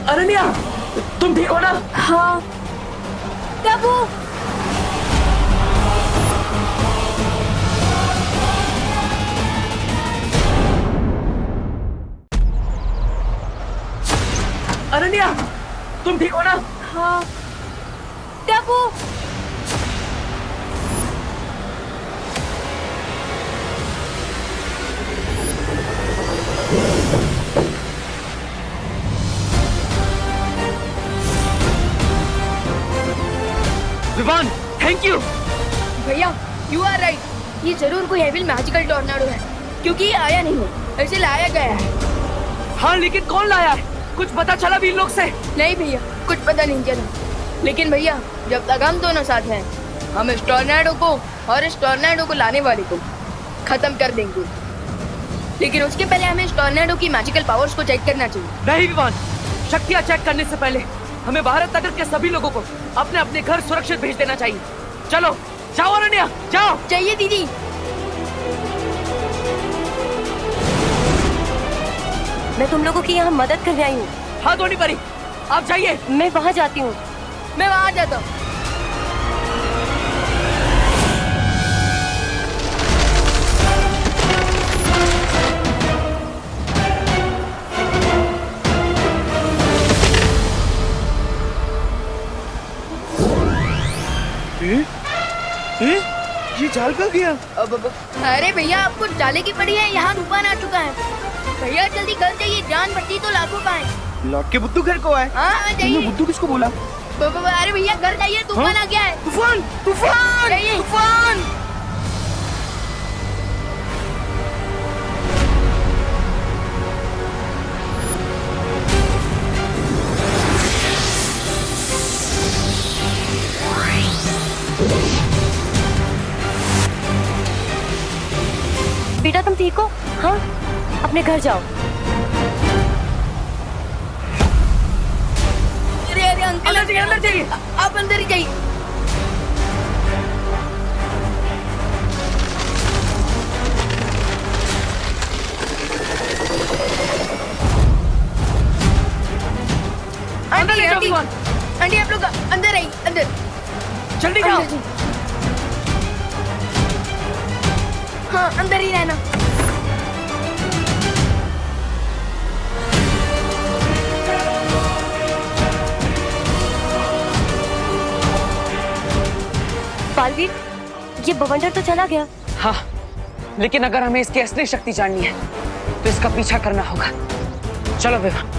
अनन्या, तुम ठीक हो ना? हाँ। कब वो? अनन्या, तुम ठीक हो ना? हाँ। कब वो? Vivaan, thank you. भैया यू आर राइट, ये जरूर कोई हेविल मैजिकल टॉर्नाडो है क्योंकि ये आया नहीं है, ऐसे लाया गया है। हाँ लेकिन कौन लाया है? कुछ पता चला भी इन लोग से? नहीं भैया, कुछ पता नहीं चला, लेकिन भैया जब तक हम दोनों साथ हैं हम इस टॉर्नेडो को और इस टॉर्नेडो को लाने वाले को खत्म कर देंगे। लेकिन उसके पहले हमें इस टॉर्नेडो की मैजिकल पावर्स को चेक करना चाहिए। नहीं विवान, शक्तियाँ चेक करने से पहले हमें भारत नगर के सभी लोगों को अपने अपने घर सुरक्षित भेज देना चाहिए। चलो जाओ अनन्या, जाओ। चाहिए दीदी। मैं तुम लोगों की यहाँ मदद करने आई हूँ। हाँ धोनी परी, आप जाइए। मैं वहाँ जाती हूँ। मैं वहां जाता हूँ। ये जाल कहाँ गया? अरे भैया आपको डाले की पड़ी है, यहाँ तूफान आ चुका है। भैया जल्दी घर जाइए, जान बची तो लाखों का है। लौट के बुद्धू घर को आए। हाँ जाइए। बुद्धू किसको बोला? अरे भैया घर जाइए, तूफान आ गया है। तूफान, तूफान, जाइए। तूफान। बेटा तुम ठीक हो? हाँ, अपने घर जाओ। अरे अरे अंकल अंदर जाइए, आप अंदर ही जाइए। आंटी आंटी आंटी आप लोग अंदर आइए, अंदर जल्दी जाओ। हाँ अंदर ही रहना। बालवीर, ये बवंडर तो चला गया। हाँ, लेकिन अगर हमें इसकी असली शक्ति जाननी है तो इसका पीछा करना होगा। चलो विवान।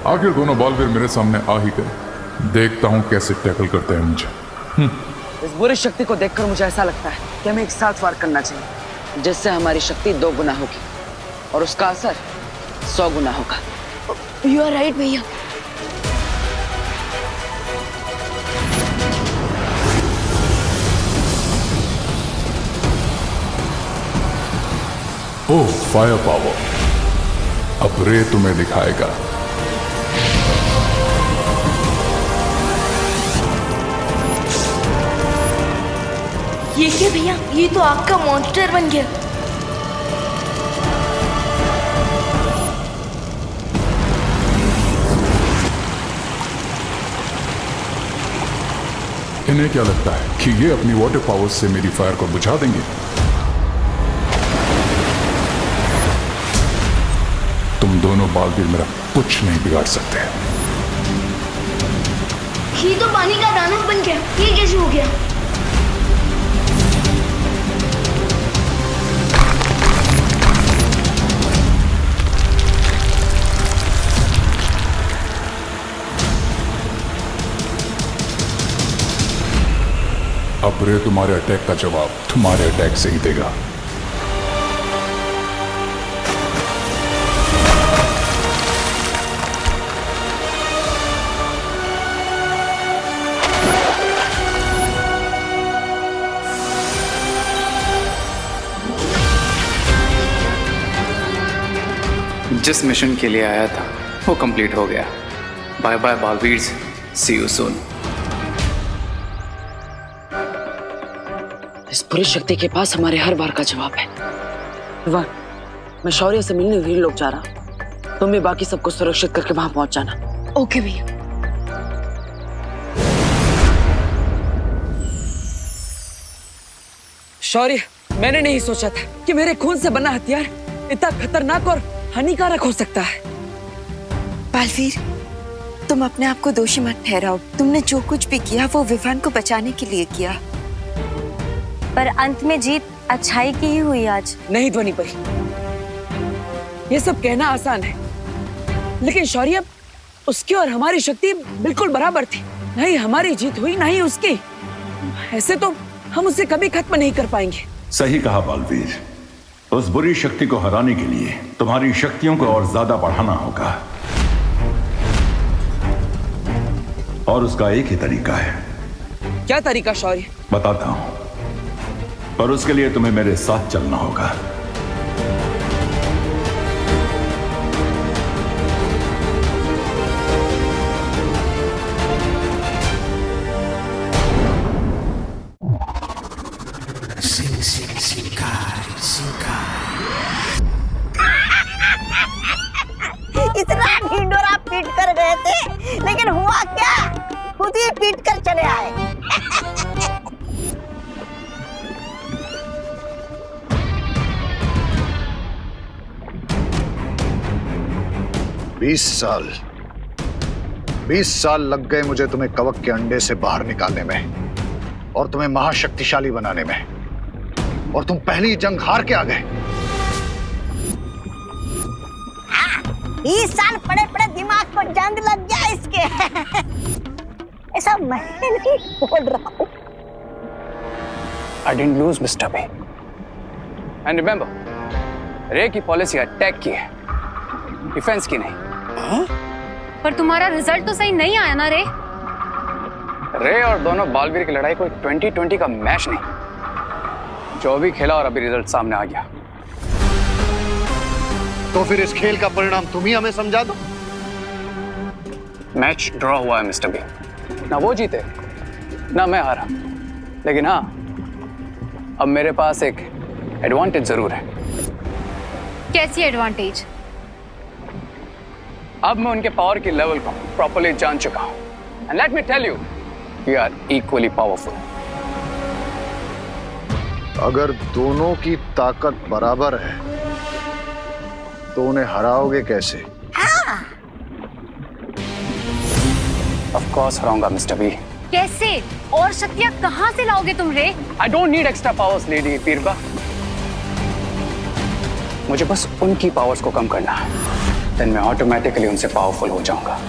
आखिर दोनों बालवीर मेरे सामने आ ही गए। देखता हूं कैसे टैकल करते हैं मुझे। इस बुरी शक्ति को देखकर मुझे ऐसा लगता है कि हमें एक साथ वार करना चाहिए, जिससे हमारी शक्ति 2 गुना होगी और उसका असर 100 गुना होगा। यू आर राइट भैया। ओह फायर पावर, अब रे तुम्हें दिखाएगा। ये क्या भैया, ये तो आपका मॉन्स्टर बन गया। इन्हें क्या लगता है कि ये अपनी वाटर पावर से मेरी फायर को बुझा देंगे? तुम दोनों बालवीर मेरा कुछ नहीं बिगाड़ सकते। ये तो पानी का दानव बन गया, ये कैसे हो गया? अब रे तुम्हारे अटैक का जवाब तुम्हारे अटैक से ही देगा। जिस मिशन के लिए आया था वो कंप्लीट हो गया। Bye bye Balveer, see you soon. इस पूरी शक्ति के पास हमारे हर बार का जवाब है। विवान, मैं शौर्य से मिलने वीर लोग जा रहा हूँ। तुम भी बाकी सबको सुरक्षित करके वहां पहुंच जाना। ओके भैया। शौर्य, मैंने नहीं सोचा था कि मेरे खून से बना हथियार इतना खतरनाक और हानिकारक हो सकता है। बालवीर, तुम अपने आप को दोषी मत ठहराओ। तुमने जो कुछ भी किया वो विवान को बचाने के लिए किया। पर अंत में जीत अच्छाई की ही हुई आज। नहीं ध्वनि परी, ये सब कहना आसान है, लेकिन शौर्य, उसकी और हमारी शक्ति बिल्कुल बराबर थी। नहीं हमारी जीत हुई, ना ही उसकी। ऐसे तो हम उसे कभी खत्म नहीं कर पाएंगे। सही कहा बालवीर। उस बुरी शक्ति को हराने के लिए तुम्हारी शक्तियों को और ज्यादा बढ़ाना होगा। और उसका एक ही तरीका है। क्या तरीका शौर्य? बताता हूं, पर उसके लिए तुम्हें मेरे साथ चलना होगा। इतना ढिंडोरा पीट कर गए थे, लेकिन हुआ क्या? खुद ही पीट कर चले आए। 20 साल लग गए मुझे तुम्हें कवक के अंडे से बाहर निकालने में और तुम्हें महाशक्तिशाली बनाने में, और तुम पहली जंग हार के आ गए। 20 साल पड़े पड़े दिमाग को जंग लग गया इसके। ऐसा मैं नहीं बोल रहा हूँ। I didn't lose, Mr. B. And remember, रे की पॉलिसी अटैक की है, डिफेंस की नहीं। पर तुम्हारा रिजल्ट तो सही नहीं आया ना रे। रे और दोनों बालवीर की लड़ाई कोई 2020 का मैच नहीं, जो भी खेला और अभी रिजल्ट सामने आ गया। तो फिर इस खेल का परिणाम तुम ही हमें समझा दो। मैच ड्रॉ हुआ है मिस्टर बी, ना वो जीते ना मैं हारा, लेकिन हाँ, अब मेरे पास एक एडवांटेज जरूर है। कैसी एडवांटेज? अब मैं उनके पावर की लेवल को प्रॉपर्ली जान चुका हूं, and let me tell you, we are equally powerful. अगर दोनों की ताकत बराबर है तो उन्हें हराओगे कैसे? ऑफ कोर्स हराऊंगा मिस्टर बी। कैसे? और शक्तियां कहां से लाओगे तुम रे? I don't need extra powers lady पीरबा, मुझे बस उनकी पावर्स को कम करना है, देन मैं ऑटोमेटिकली उनसे पावरफुल हो जाऊंगा।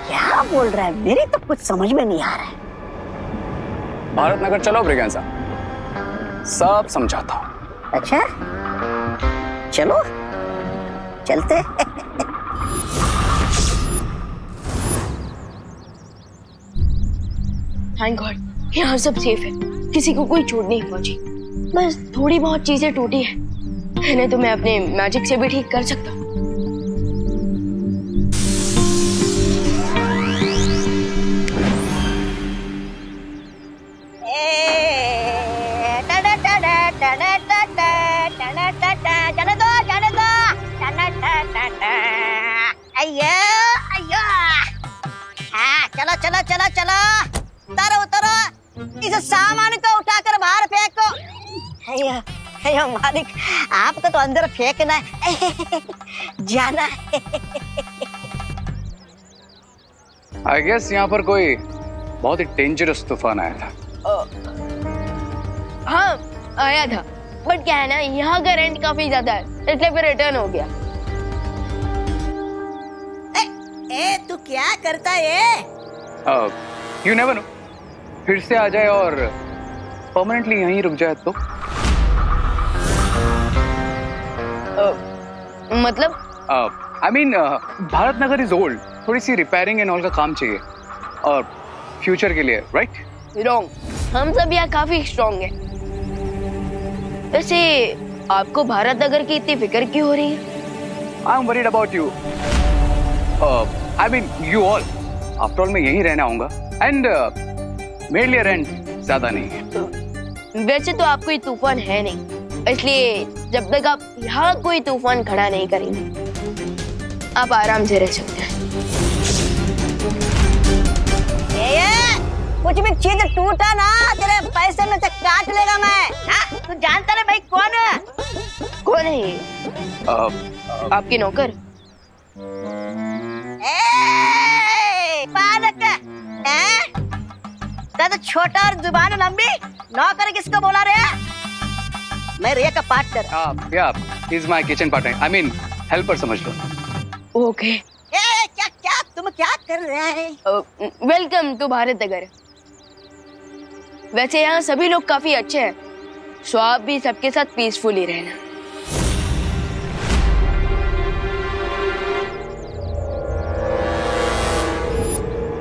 क्या बोल रहा है? मेरी तो कुछ समझ में नहीं आ रहा है। भारत नगर चलो ब्रिगेंजा, सब समझाता हूं। अच्छा चलो चलते। थैंक गॉड यहाँ सब सेफ है, किसी को कोई चोट नहीं पहुंची। बस थोड़ी बहुत चीजें टूटी है, इन्हें तो मैं अपने मैजिक से भी ठीक कर सकता हूँ। चलो चलो चलो चलो, उतारो उतारो, इस सामान को उठाकर बाहर फेंको। अयो अयो मालिक, आपको तो अंदर फेंकना है, जाना है। आई गेस यहाँ पर कोई बहुत ही डेंजरस तूफान आया था। हाँ आया था, बट क्या है ना, यहाँ का रेंट काफी ज्यादा है, इसलिए फिर रिटर्न हो गया। ए तू क्या करता है? यू नेवर नो, फिर से आ जाए और परमानेंटली यहीं रुक जाए तो। मतलब? I mean Bharat Nagar is old, थोड़ी सी रिपेयरिंग एंड ऑल का काम चाहिए, और फ्यूचर के लिए, राइट? रॉन्ग, हम सब यहाँ काफी स्ट्रॉन्ग हैं। वैसे आपको भारत नगर की इतनी फिक्र क्यों हो रही है? I am worried about you, I mean you all. After all मैं यहीं रहना आऊंगा, एंड मेरे लिए रेंट ज्यादा नहीं है। वैसे तो आप कोई तूफान है नहीं, इसलिए जब तक आप यहाँ कोई तूफान खड़ा नहीं करेंगे, आप आराम से रह सकते हैं। कुछ भी चीज टूटा ना, तेरे पैसे में से काट लेगा मैं। हाँ? तू जानता ना भाई कौन है? कौन है ये? आपके नौकर? पालक है? तो छोटा और जुबान लंबी, नौकर किसको बोला रे? मैं रे का पार्टनर। या is my kitchen partner, I mean helper समझ लो। ओके। क्या क्या तुम क्या कर रहे हैं? Welcome to Bharat Nagar. वैसे यहाँ सभी लोग काफी अच्छे हैं, सो आप भी सबके साथ पीसफुली रहना।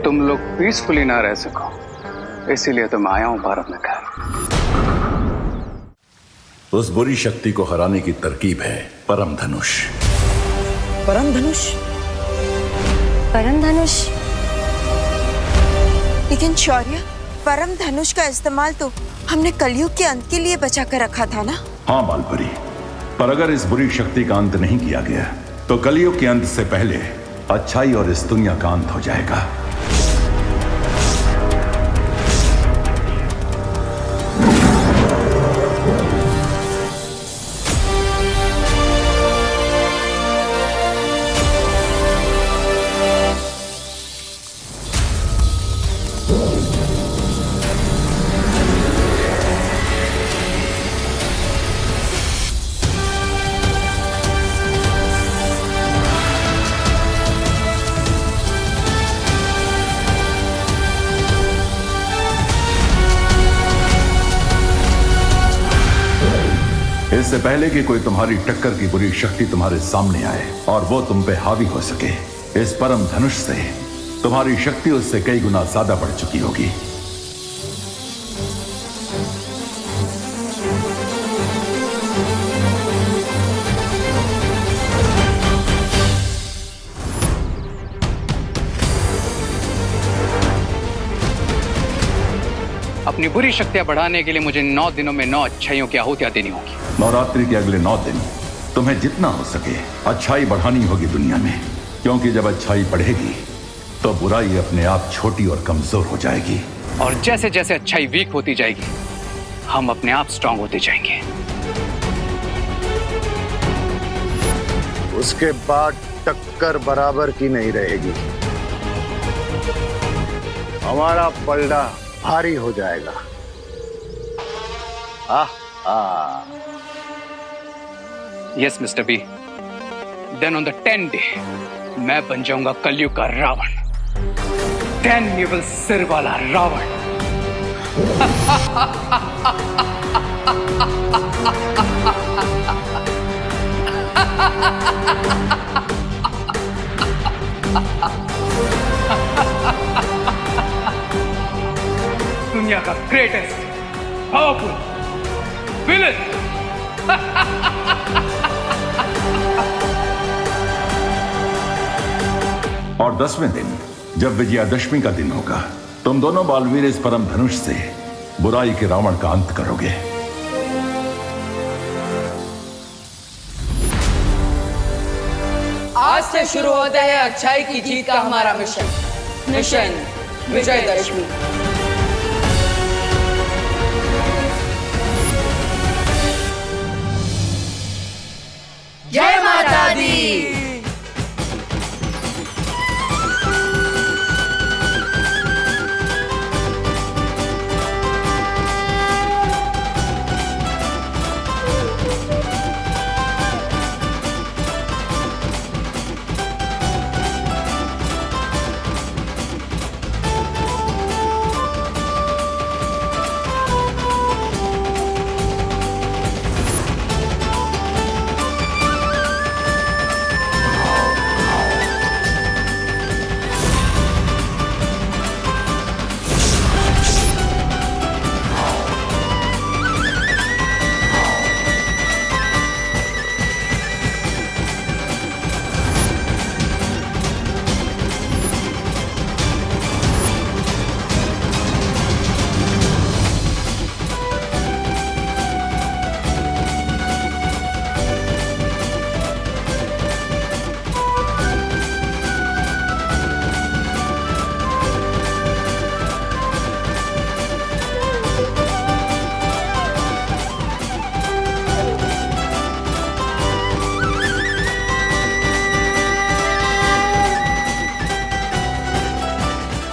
तुम लोग पीसफुली ना रह सको, इसीलिए तो मैं आया हूं भारत में घर। उस बुरी शक्ति को हराने की तरकीब है परम धनुष। परम धनुष? परम धनुष? लेकिन शौर्य, परम धनुष का इस्तेमाल तो हमने कलयुग के अंत के लिए बचा कर रखा था ना? हाँ बालपरी, पर अगर इस बुरी शक्ति का अंत नहीं किया गया तो कलयुग के अंत से पहले अच्छाई और इस दुनिया का अंत हो जाएगा। इससे पहले कि कोई तुम्हारी टक्कर की बुरी शक्ति तुम्हारे सामने आए और वो तुम पे हावी हो सके, इस परम धनुष से तुम्हारी शक्ति उससे कई गुना ज्यादा बढ़ चुकी होगी। अपनी बुरी शक्तियां बढ़ाने के लिए मुझे 9 दिनों में 9 अच्छाइयों की आहुतियां देनी होगी। नवरात्रि के अगले 9 दिन तुम्हें जितना हो सके अच्छाई बढ़ानी होगी दुनिया में, क्योंकि जब अच्छाई बढ़ेगी तो बुराई अपने आप छोटी और कमजोर हो जाएगी। और जैसे जैसे अच्छाई वीक होती जाएगी, हम अपने आप स्ट्रांग होते जाएंगे। उसके बाद टक्कर बराबर की नहीं रहेगी, हमारा पलड़ा भारी हो जाएगा। Yes mister B, then on the 10th day मैं बन जाऊंगा कलयुग का रावण। 10 निवल सिर वाला रावण। दुनिया का ग्रेटेस्ट पावरफुल विलन। और 10वें दिन जब विजयादशमी का दिन होगा, तुम दोनों बालवीर इस परम धनुष से बुराई के रावण का अंत करोगे। आज से शुरू होता है अच्छाई की जीत का हमारा मिशन विजयदशमी। जय माता दी।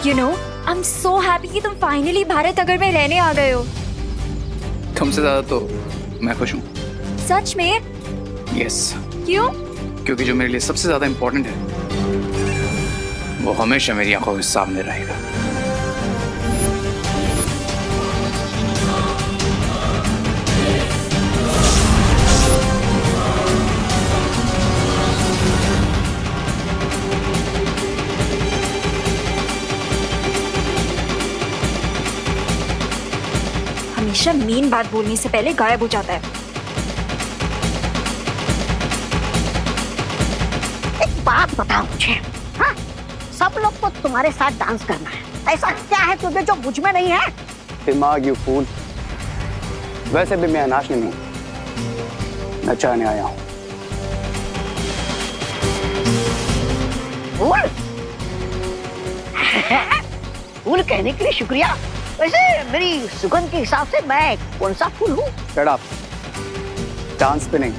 You know, I'm so happy कि तुम फाइनली भारत नगर में रहने आ गए हो। तुमसे ज्यादा तो मैं खुश हूँ। सच में? यस। क्यों? क्योंकि जो मेरे लिए सबसे ज्यादा इंपॉर्टेंट है वो हमेशा मेरी आंखों के सामने रहेगा। मेन बात बोलने से पहले गायब हो जाता है। एक बात बताओ मुझे, हाँ? सब लोग को तुम्हारे साथ डांस करना है, ऐसा क्या है तुझे जो मुझ में नहीं है? दिमाग, यू फूल। वैसे भी मैं नाचने नहीं, नचाने आया हूँ। फूल? फूल कहने के लिए शुक्रिया। वैसे मेरी सुगंध के हिसाब से मैं कौन सा फूल हूँ? Shut up. डांस पे नहीं,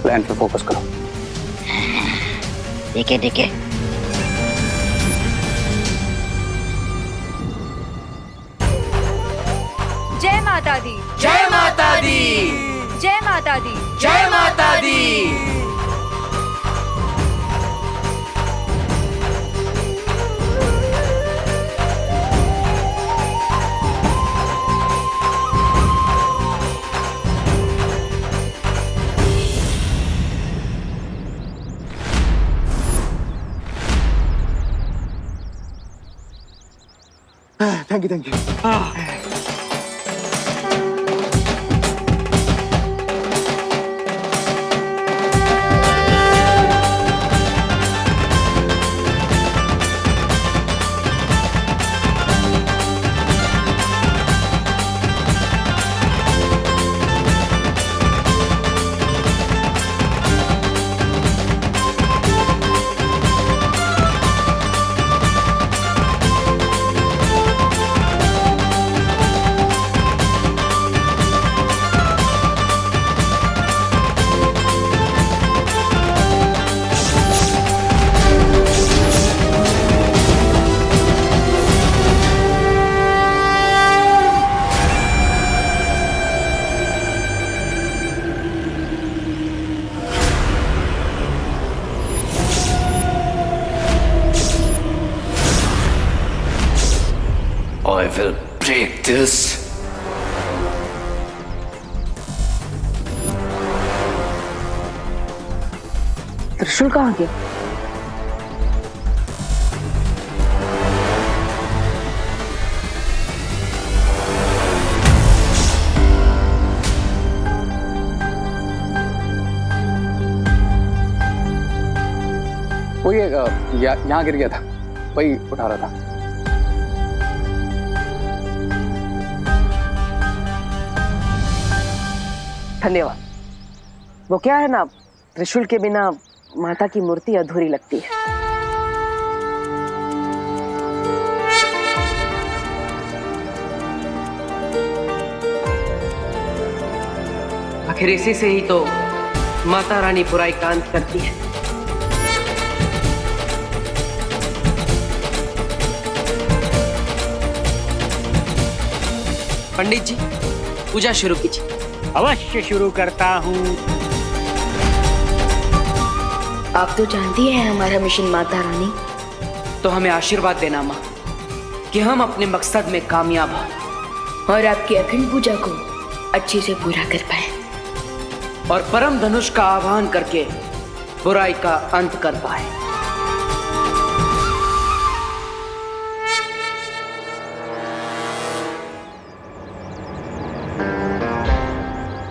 प्लान पे फोकस करो। ठीक है ठीक है। जय माता दी, जय माता दी, जय माता दी, जय माता दी। Thank you thank you. I will break this. त्रिशूल कहाँ गया? वो ये यहाँ गिर गया था, वही उठा रहा था। धन्यवाद। वो क्या है ना, त्रिशूल के बिना माता की मूर्ति अधूरी लगती है। आखिर इसी से ही तो माता रानी बुराई का अंत करती है। पंडित जी, पूजा शुरू कीजिए। अवश्य शुरू करता हूँ। आप तो जानती हैं हमारा मिशन माता रानी। तो हमें आशीर्वाद देना माँ कि हम अपने मकसद में कामयाब हों और आपकी अखंड पूजा को अच्छे से पूरा कर पाए और परम धनुष का आह्वान करके बुराई का अंत कर पाए।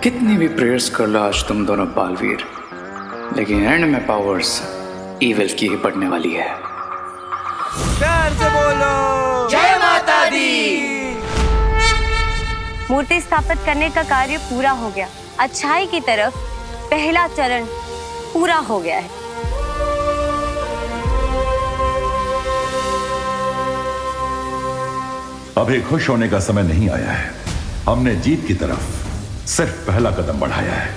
कितनी भी प्रेयर्स कर लो आज तुम दोनों बालवीर, लेकिन एंड में पावर्स ईविल की ही पड़ने वाली है। प्यार से बोलो जय माता दी। मूर्ति स्थापित करने का कार्य पूरा हो गया। अच्छाई की तरफ पहला चरण पूरा हो गया है। अभी खुश होने का समय नहीं आया है। हमने जीत की तरफ सिर्फ पहला कदम बढ़ाया है,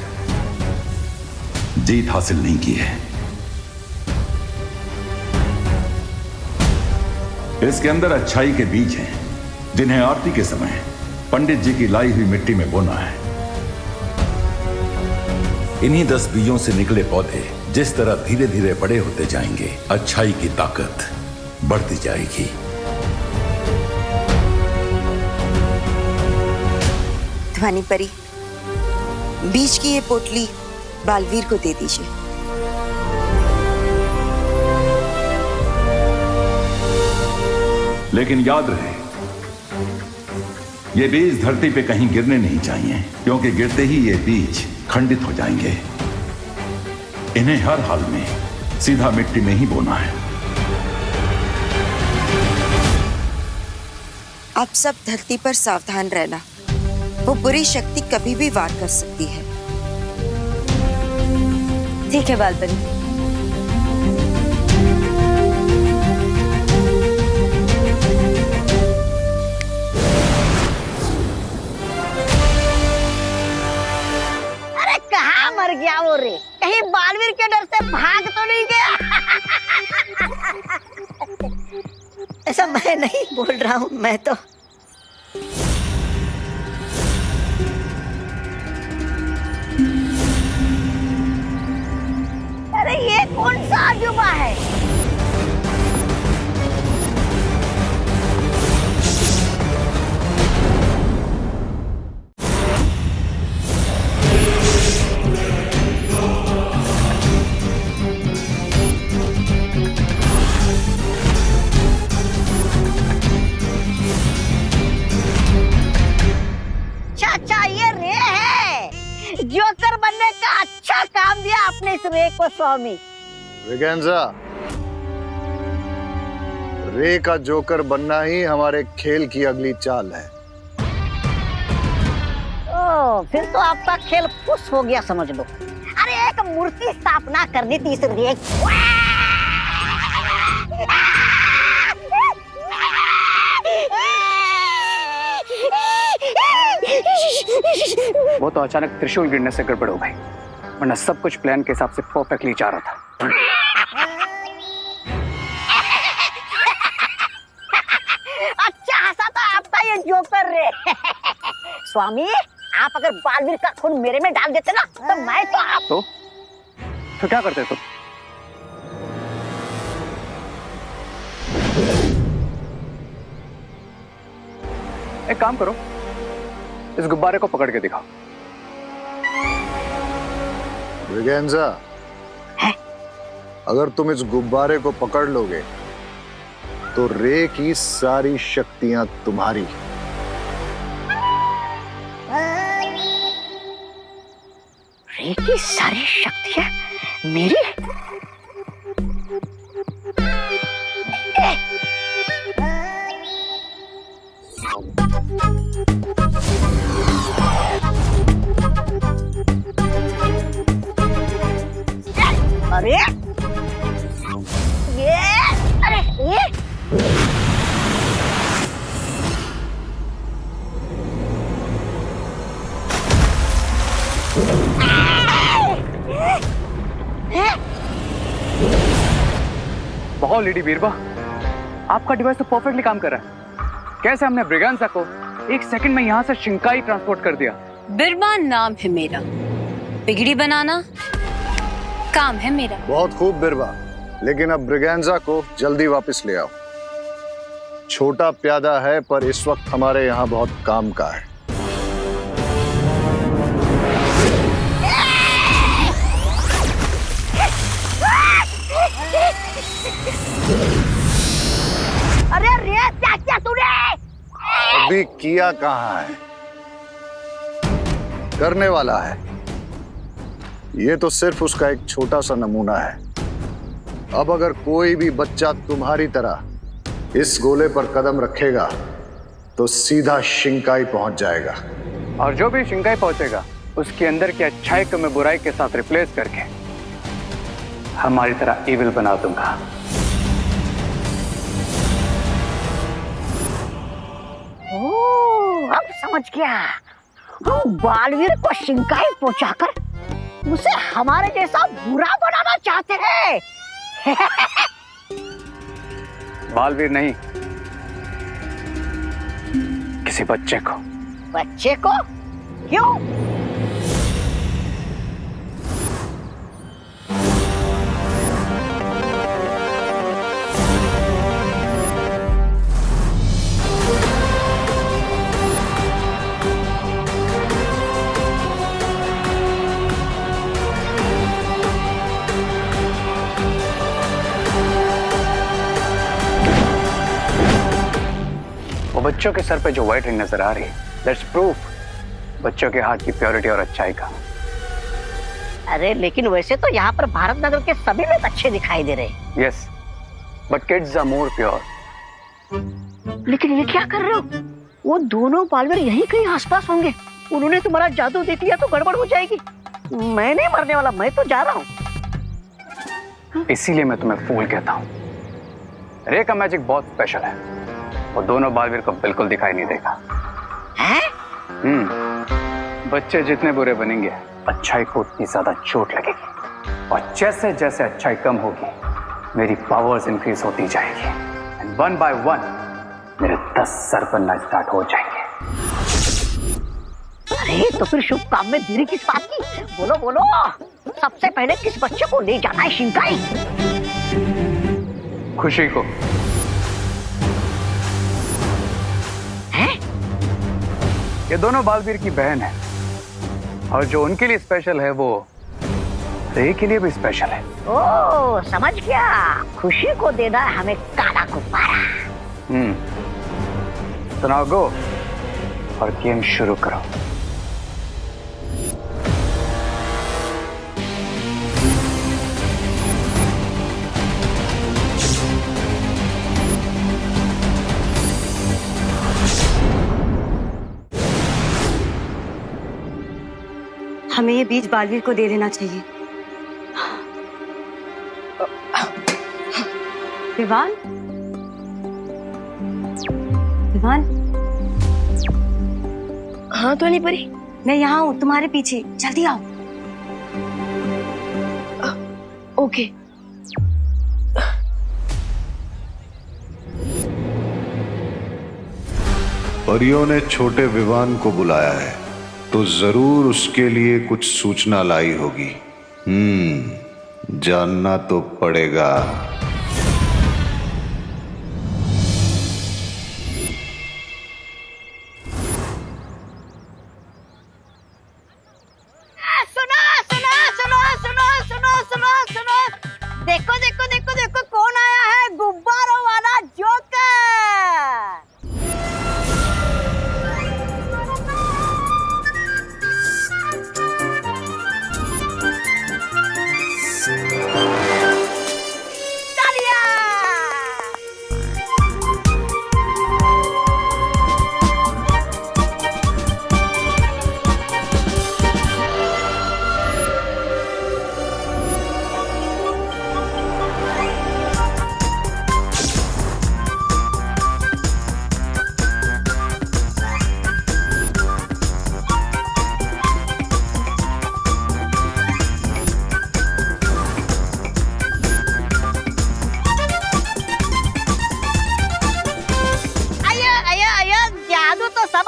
जीत हासिल नहीं की है। इसके अंदर अच्छाई के बीज हैं, जिन्हें आरती के समय पंडित जी की लाई हुई मिट्टी में बोना है। इन्हीं 10 बीजों से निकले पौधे जिस तरह धीरे धीरे बड़े होते जाएंगे, अच्छाई की ताकत बढ़ती जाएगी। ध्वनि परी, बीज की ये पोटली बालवीर को दे दीजिए। लेकिन याद रहे, ये बीज धरती पे कहीं गिरने नहीं चाहिए, क्योंकि गिरते ही ये बीज खंडित हो जाएंगे। इन्हें हर हाल में सीधा मिट्टी में ही बोना है। आप सब धरती पर सावधान रहना, वो बुरी शक्ति कभी भी वार कर सकती है। ठीक है बालपरी। अरे कहाँ मर गया वो रे? कहीं बालवीर के डर से भाग तो नहीं गया? ऐसा मैं नहीं बोल रहा हूँ, मैं तो अरे ये कौन सा अजूबा है? चाचा ये रे है, जोकर बनने का अच्छा काम दिया आपने इस रे को स्वामी। विगेंजा, रे का जोकर बनना ही हमारे खेल की अगली चाल है। ओ, फिर तो आपका खेल फुस हो गया समझ लो। अरे एक मूर्ति स्थापना करनी थी इस रे की। वो तो अचानक त्रिशूल गिरने से गड़बड़ हो गई, वरना सब कुछ प्लान के हिसाब से परफेक्टली जा रहा था। अच्छा हंसा था आपका ये जोकर रे। स्वामी, आप अगर बालवीर का खून मेरे में डाल देते ना, तो मैं तो आप तो क्या करते तुम? एक काम करो, इस गुब्बारे को पकड़ के दिखाओ। विगेंजा, अगर तुम इस गुब्बारे को पकड़ लोगे तो रे की सारी शक्तियां तुम्हारी। रे की सारी शक्तियां मेरी? अरे ये बहुत लेडी बीरबा, आपका डिवाइस तो परफेक्टली काम कर रहा है। कैसे हमने ब्रिगेंजा को 1 सेकंड में यहाँ से शिंकाई ट्रांसपोर्ट कर दिया। बिरबा नाम है मेरा, बिगड़ी बनाना काम है मेरा। बहुत खूब बिरबा, लेकिन अब ब्रिगेंजा को जल्दी वापस ले आओ। छोटा प्यादा है, पर इस वक्त हमारे यहाँ बहुत काम का है। अरे रे क्या किया तूने? अभी किया कहाँ है, करने वाला है। ये तो सिर्फ उसका एक छोटा सा नमूना है। अब अगर कोई भी बच्चा तुम्हारी तरह इस गोले पर कदम रखेगा तो सीधा शिंकाई पहुंच जाएगा। और जो भी शिंकाई पहुंचेगा उसके अंदर की अच्छाई को मैं बुराई के साथ रिप्लेस करके हमारी तरह इविल बना दूंगा। ओह, अब समझ गया। हम बालवीर को शिंकाई पहुंचाकर उसे हमारे जैसा बुरा बनाना चाहते हैं। बालवीर नहीं, किसी बच्चे को। बच्चे को? क्यों? बच्चों के सर पे जो व्हाइट रिंग नजर आ रही है, दैट्स प्रूफ बच्चों के हार्ट की प्योरिटी और अच्छाई का। अरे लेकिन वैसे तो यहाँ पर भारत नगर के सभी लोग अच्छे दिखाई दे रहे। Yes, but kids are more pure. लेकिन ये क्या कर रहे हो? वो दोनों बालवीर यहीं कहीं आसपास होंगे। उन्होंने तुम्हारा जादू देख लिया तो गड़बड़ हो जाएगी। मैं नहीं मरने वाला, मैं तो जा रहा हूँ। इसीलिए मैं तुम्हें फूल कहता हूँ। रे का मैजिक बहुत स्पेशल है, वो दोनों बालवीर को बिल्कुल दिखाई नहीं देगा। बच्चे जितने बुरे बनेंगे, अच्छाई को उतनी ज्यादा चोट लगेगी, और जैसे जैसे अच्छाई कम होगी, मेरी पावर्स इंक्रीज होती जाएगी, एंड वन बाय वन मेरे 10 सर बनना स्टार्ट हो जाएंगे। अरे तो फिर शुभ काम में देरी किस बात की? बोलो बोलो, सबसे पहले किस बच्चे को ले जाना है शिंकाई? खुशी को। हैं? ये दोनों बालवीर की बहन है, और जो उनके लिए स्पेशल है वो रे के लिए भी स्पेशल है। ओ समझ गया, खुशी को देना है हमें काला गुब्बारा। तो नाउ गो और गेम शुरू करो। हमें ये बीज बालवीर को दे देना चाहिए। विवान, विवान। हाँ तो नहीं परी, मैं यहाँ हूँ तुम्हारे पीछे, जल्दी आओ। ओके। परियों ने छोटे विवान को बुलाया है, तो जरूर उसके लिए कुछ सूचना लाई होगी। जानना तो पड़ेगा। सुनो सुनो सुनो सुनो सुनो सुनो सुनो, देखो देखो देखो देखो कौन आया है, गुब्बारों वाला जोकर।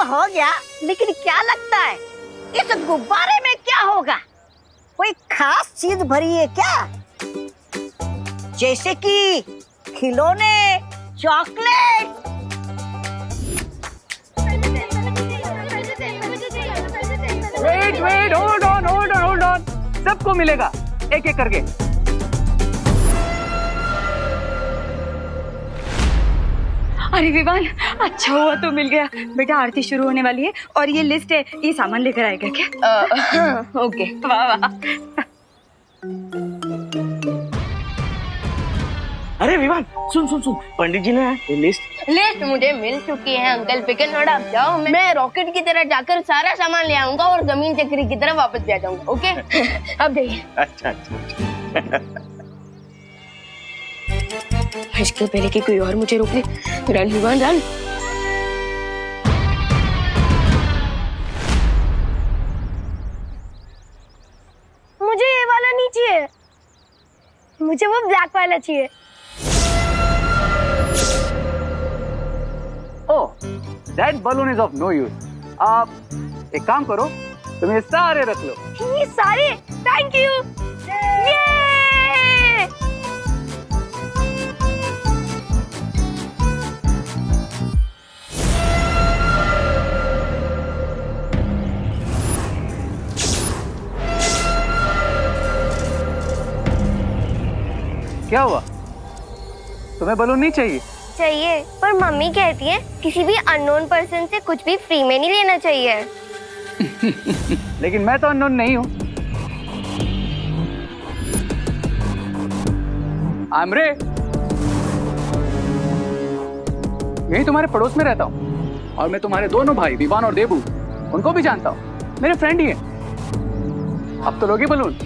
हो गया, लेकिन क्या लगता है इस गुब्बारे में क्या होगा? कोई खास चीज भरी है क्या? जैसे कि खिलौने, चॉकलेट? Wait, hold on. सबको मिलेगा, एक एक करके। अरे विवान, अच्छा हुआ तो मिल गया। बेटा आरती शुरू होने वाली है और ये लिस्ट है, ये सामान लेकर आएगा क्या? ओके। वाह वाह। अरे विवान, सुन सुन सुन, पंडित जी ने ये लिस्ट मुझे मिल चुकी है अंकल, फिक्र न आप जाओ। मैं रॉकेट की तरह जाकर सारा सामान ले आऊंगा और जमीन चक्री की तरह वापस भी आ जाऊंगा। ओके, अब जाइए। अच्छा। इसके पहले कि कोई और मुझे रोक ले। Run Vivaan run. मुझे ये वाला नहीं चाहिए, मुझे वो ब्लैक वाला चाहिए। ओह, that balloon is of no use. आप एक काम करो, तुम ये सारे रख लो। ये सारे? Thank you. क्या हुआ? तुम्हें बलून नहीं चाहिए? चाहिए, पर मम्मी कहती है किसी भी अननोन पर्सन से कुछ भी फ्री में नहीं लेना चाहिए। लेकिन मैं तो अननोन नहीं हूँ। आमरे, यही तुम्हारे पड़ोस में रहता हूँ और मैं तुम्हारे दोनों भाई विवान और देबू उनको भी जानता हूँ, मेरे फ्रेंड ही हैं। अब तो लोगे बलून।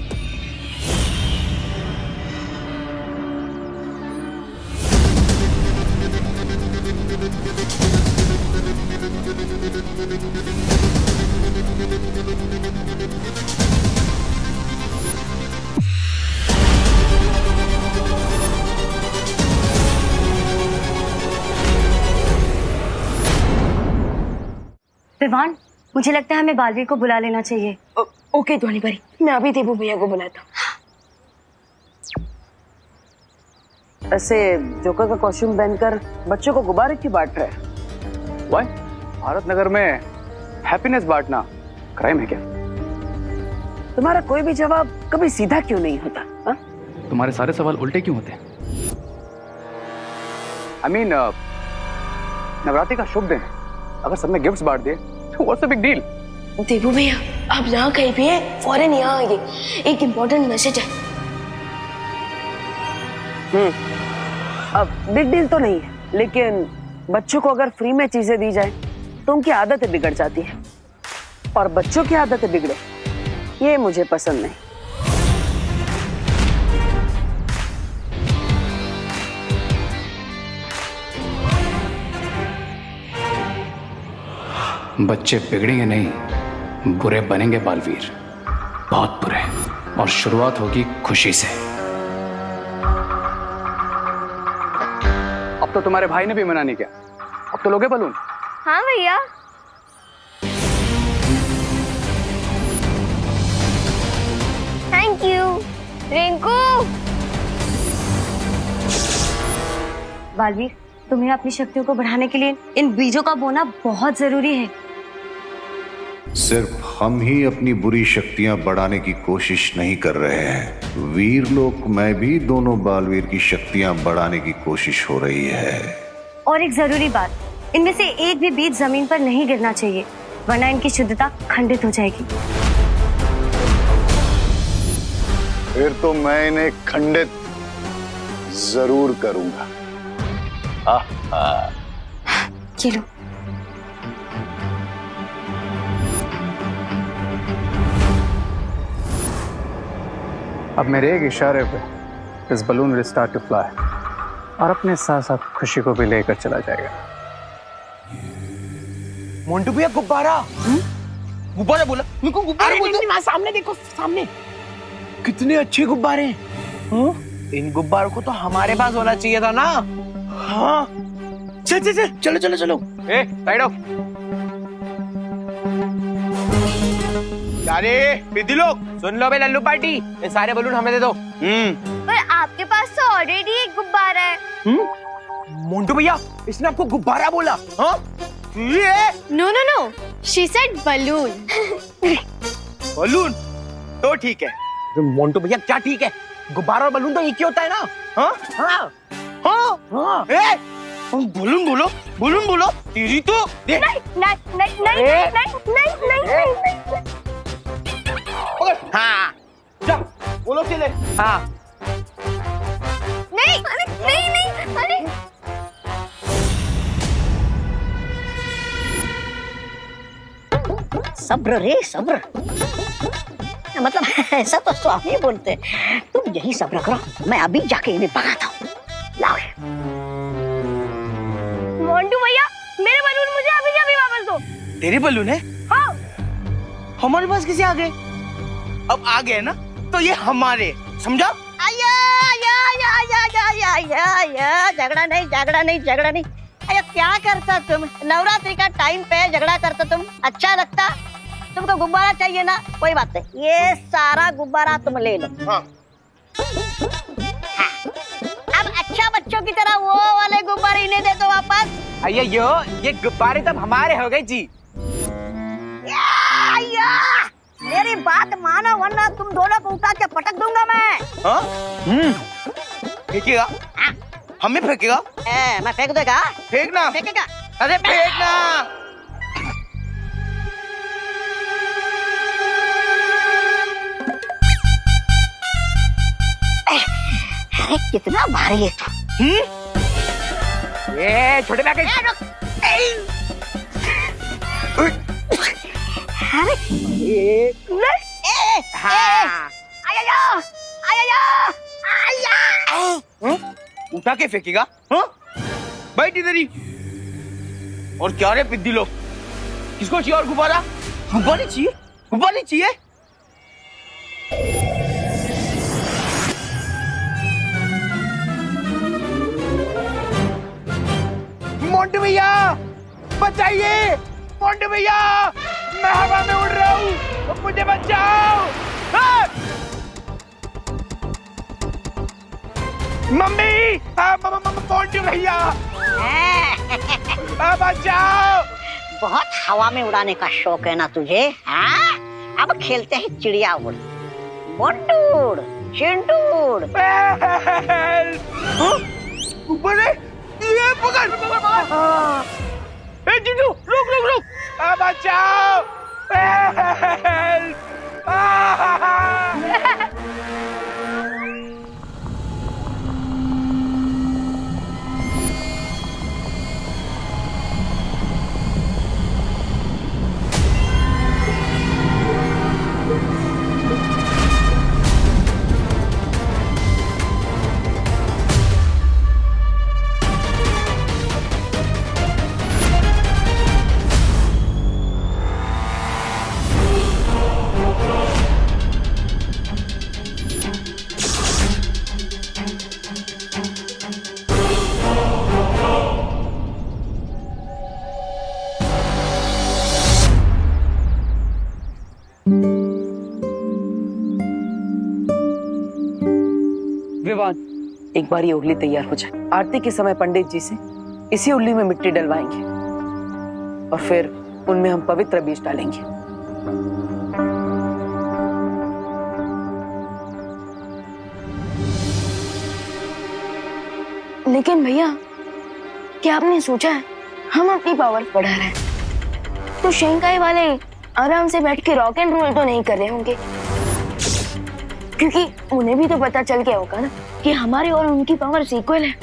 विवान, मुझे लगता है हमें बालवीर को बुला लेना चाहिए। ओके ध्वनि परी, मैं अभी देबू भैया को बुलाता हूँ। ऐसे जोकर का कॉस्ट्यूम पहनकर बच्चों को गुब्बारे क्यों बांट रहे हैं? वाई? भारत नगर में हैप्पीनेस बांटना क्राइम है क्या? तुम्हारा कोई भी जवाब कभी सीधा क्यों नहीं होता? हा? तुम्हारे सारे सवाल उल्टे क्यों होते हैं? I mean, नवरात्रि का शुभ दिन है, अगर सबने गिफ्ट्स बांट दिए तो व्हाट्स द बिग डील? देबू भैया, आप जहाँ कहीं भी हैं, फौरन यहाँ आइए, एक इम्पोर्टेंट मैसेज है। अब बिग डील तो नहीं है, लेकिन बच्चों को अगर फ्री में चीजें दी जाए तो उनकी आदतें बिगड़ जाती हैं, और बच्चों की आदतें बिगड़े ये मुझे पसंद नहीं। बच्चे बिगड़ेंगे नहीं, बुरे बनेंगे बालवीर, बहुत बुरे। और शुरुआत होगी खुशी से। अब तो तुम्हारे भाई ने भी मना नहीं किया, अब तो लोगे बलून। हाँ भैया। Thank you Rinku. बालवीर, तुम्हें अपनी शक्तियों को बढ़ाने के लिए इन बीजों का बोना बहुत जरूरी है। सिर्फ हम ही अपनी बुरी शक्तियां बढ़ाने की कोशिश नहीं कर रहे हैं, वीर लोक में भी दोनों बालवीर की शक्तियां बढ़ाने की कोशिश हो रही है। और एक जरूरी बात, इनमें से एक भी बीज जमीन पर नहीं गिरना चाहिए, वरना इनकी शुद्धता खंडित हो जाएगी। फिर तो मैं इन्हें खंडित जरूर करूंगा। ये लो। अब मेरे एक इशारे पे इस balloon will start to fly और अपने साथ साथ खुशी को भी लेकर चला जाएगा। मोंटू भैया गुब्बारा, गुब्बारा बोला मेरे को, गुब्बारा बोलते। सामने देखो, सामने कितने अच्छे गुब्बारे हैं। इन गुब्बारों को तो हमारे पास होना चाहिए था ना। हाँ चल चल चल, चलो चलो चलो। ए साइड ऑफ। अरे विधि लोग सुन लो बे, लल्लू पार्टी, ये सारे बलून हमें दे दो। पर आपके पास तो ऑलरेडी एक गुब्बारा है। मोंटू भैया, इसने आपको गुब्बारा बोला? हाँ no no no, she said balloon. Balloon तो ठीक है मोंटू भैया, क्या ठीक है? गुब्बारा और बलून तो एक ही होता है ना। हाँ हाँ हाँ हाँ। बलून बोलो, बलून बोलो, तेरी तो नहीं नहीं नहीं नहीं नहीं नहीं नहीं नहीं। हाँ जा बोलो चले। हाँ नहीं अरे नहीं नहीं अरे सब्र रे सब्र, मतलब ऐसा तो स्वामी बोलते, तुम यही सब्र करो, मैं अभी जाके इन्हें भगाता हूँ। लाओ मोंटू भैया, मेरे बलून मुझे अभी के अभी वापस दो। तेरे बलून है? हाँ। हमारे पास कैसे आ गए? अब आ गए ना तो ये हमारे, समझा? आया आया आया आया आया आया आया, झगड़ा नहीं झगड़ा नहीं झगड़ा नहीं। अरे क्या करता तुम, नवरात्रि का टाइम पे झगड़ा करता तुम, अच्छा लगता? तुमको गुब्बारा चाहिए ना, कोई बात नहीं, ये सारा गुब्बारा तुम ले लो। हाँ। अब अच्छा बच्चों की तरह वो वाले गुब्बारे इन्हें दे दो वापस। अయ్యో ये गुब्बारे तब हमारे हो गए जी। या, मेरी बात मानो वरना तुम दोनों को उठा के पटक दूंगा मैं। देखिएगा, हमें फेंकेगा? मैं फेंक देगा? फेंकना। फेंकेगा? अरे फेंकना। अरे कितना भारी है तू। ये छोटे बैग उठा के फेंकेगा? बैठ इधर ही। और क्या रे पिद्दी लोग, किसको चाहिए और गुब्बारा? गुब्बारे चाहिए? गुब्बारे चाहिए? मोंटू भैया बचाइए, मोंटू भैया मैं हवा में उड़ रहा हूँ, मुझे बचाओ। मम्मी, मोंटू भैया बचाओ। बहुत हवा में उड़ाने का शौक है ना तुझे? हाँ? अब खेलते हैं चिड़िया उड़, मोंटू उड़, चिंटू उड़। गुब्बारे ये पकड़। ए चिंटू रुक रुक रुक, बचाओ। विवान, एक बार ये उर्ली तैयार हो जाए, आरती के समय पंडित जी से इसी उर्ली में मिट्टी डलवाएंगे और फिर उनमें हम पवित्र बीज डालेंगे। लेकिन भैया, क्या आपने सोचा है हम अपनी पावर बढ़ा रहे हैं तो शंकाई वाले आराम से बैठ के रॉक एंड रोल तो नहीं कर रहे होंगे, क्योंकि उन्हें भी तो पता चल गया होगा ना कि हमारी और उनकी पावर इक्वल है।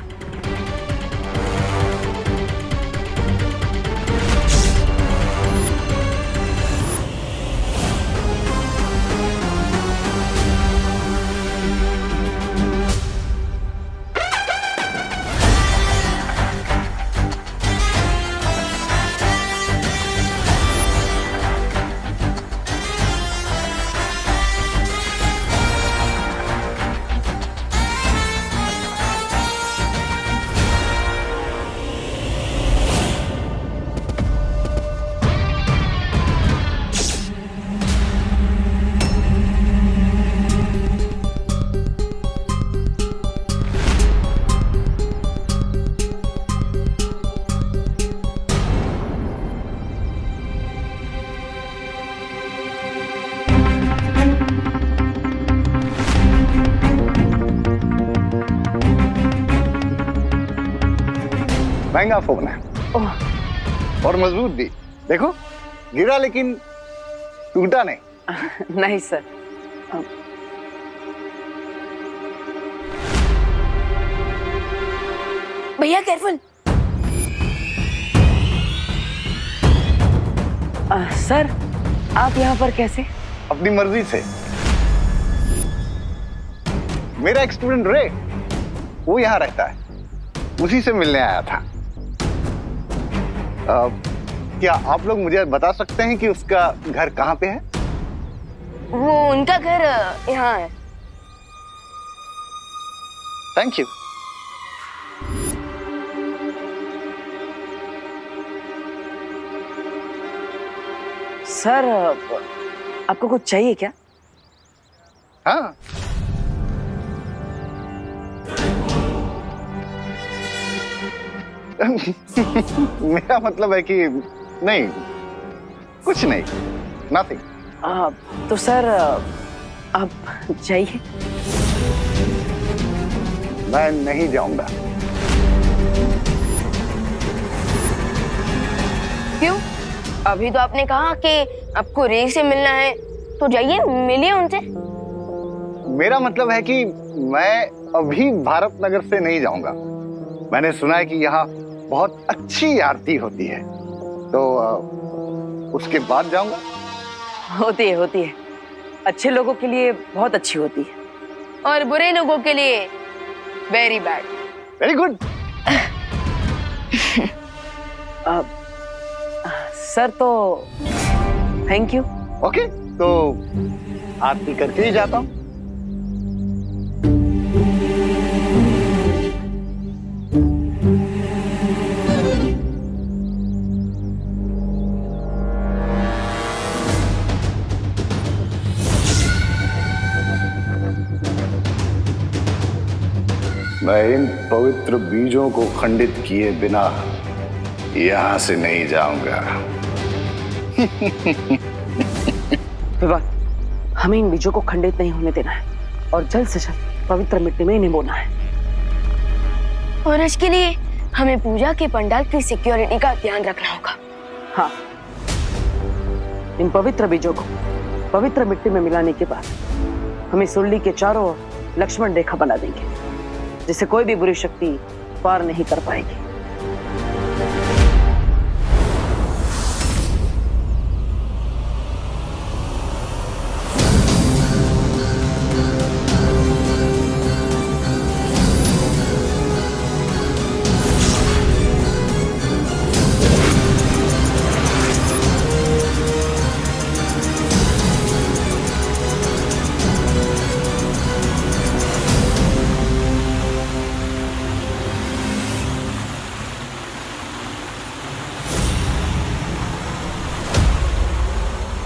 महंगा फोन है और मजबूत भी। देखो गिरा लेकिन टूटा नहीं। नहीं सर। भैया केयरफुल। सर आप यहाँ पर कैसे? अपनी मर्जी से। मेरा एक स्टूडेंट रे, वो यहाँ रहता है, उसी से मिलने आया था। क्या आप लोग मुझे बता सकते हैं कि उसका घर कहाँ पे है? वो उनका घर यहाँ है। Thank you. सर आपको कुछ चाहिए क्या? हाँ, मेरा मतलब है कि नहीं, कुछ नहीं, नथिंग। तो सर आप जाइए। मैं नहीं जाऊंगा। अभी तो आपने कहा कि आपको रे से मिलना है, तो जाइए मिलिए उनसे। मेरा मतलब है कि मैं अभी भारत नगर से नहीं जाऊंगा। मैंने सुना है कि यहाँ बहुत अच्छी आरती होती है, तो उसके बाद जाऊंगा। होती है। अच्छे लोगों के लिए बहुत अच्छी होती है, और बुरे लोगों के लिए very bad. Very good. Sir तो थैंक यू। ओके, तो आरती करके ही जाता हूँ। मैं इन पवित्र बीजों को खंडित किए बिना यहां से नहीं जाऊंगा। विवान, हमें इन बीजों को खंडित नहीं होने देना है और जल्द से जल्द पवित्र मिट्टी में इन्हें बोना है। और इसके लिए हमें पूजा के पंडाल की सिक्योरिटी का ध्यान रखना होगा। हाँ, इन पवित्र बीजों को पवित्र मिट्टी में मिलाने के बाद हमें सुरली के चारों ओर लक्ष्मण रेखा बना देंगे, जिसे कोई भी बुरी शक्ति पार नहीं कर पाएगी।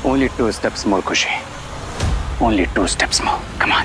Only 2 steps more, Khushi. Only 2 steps more. Come on.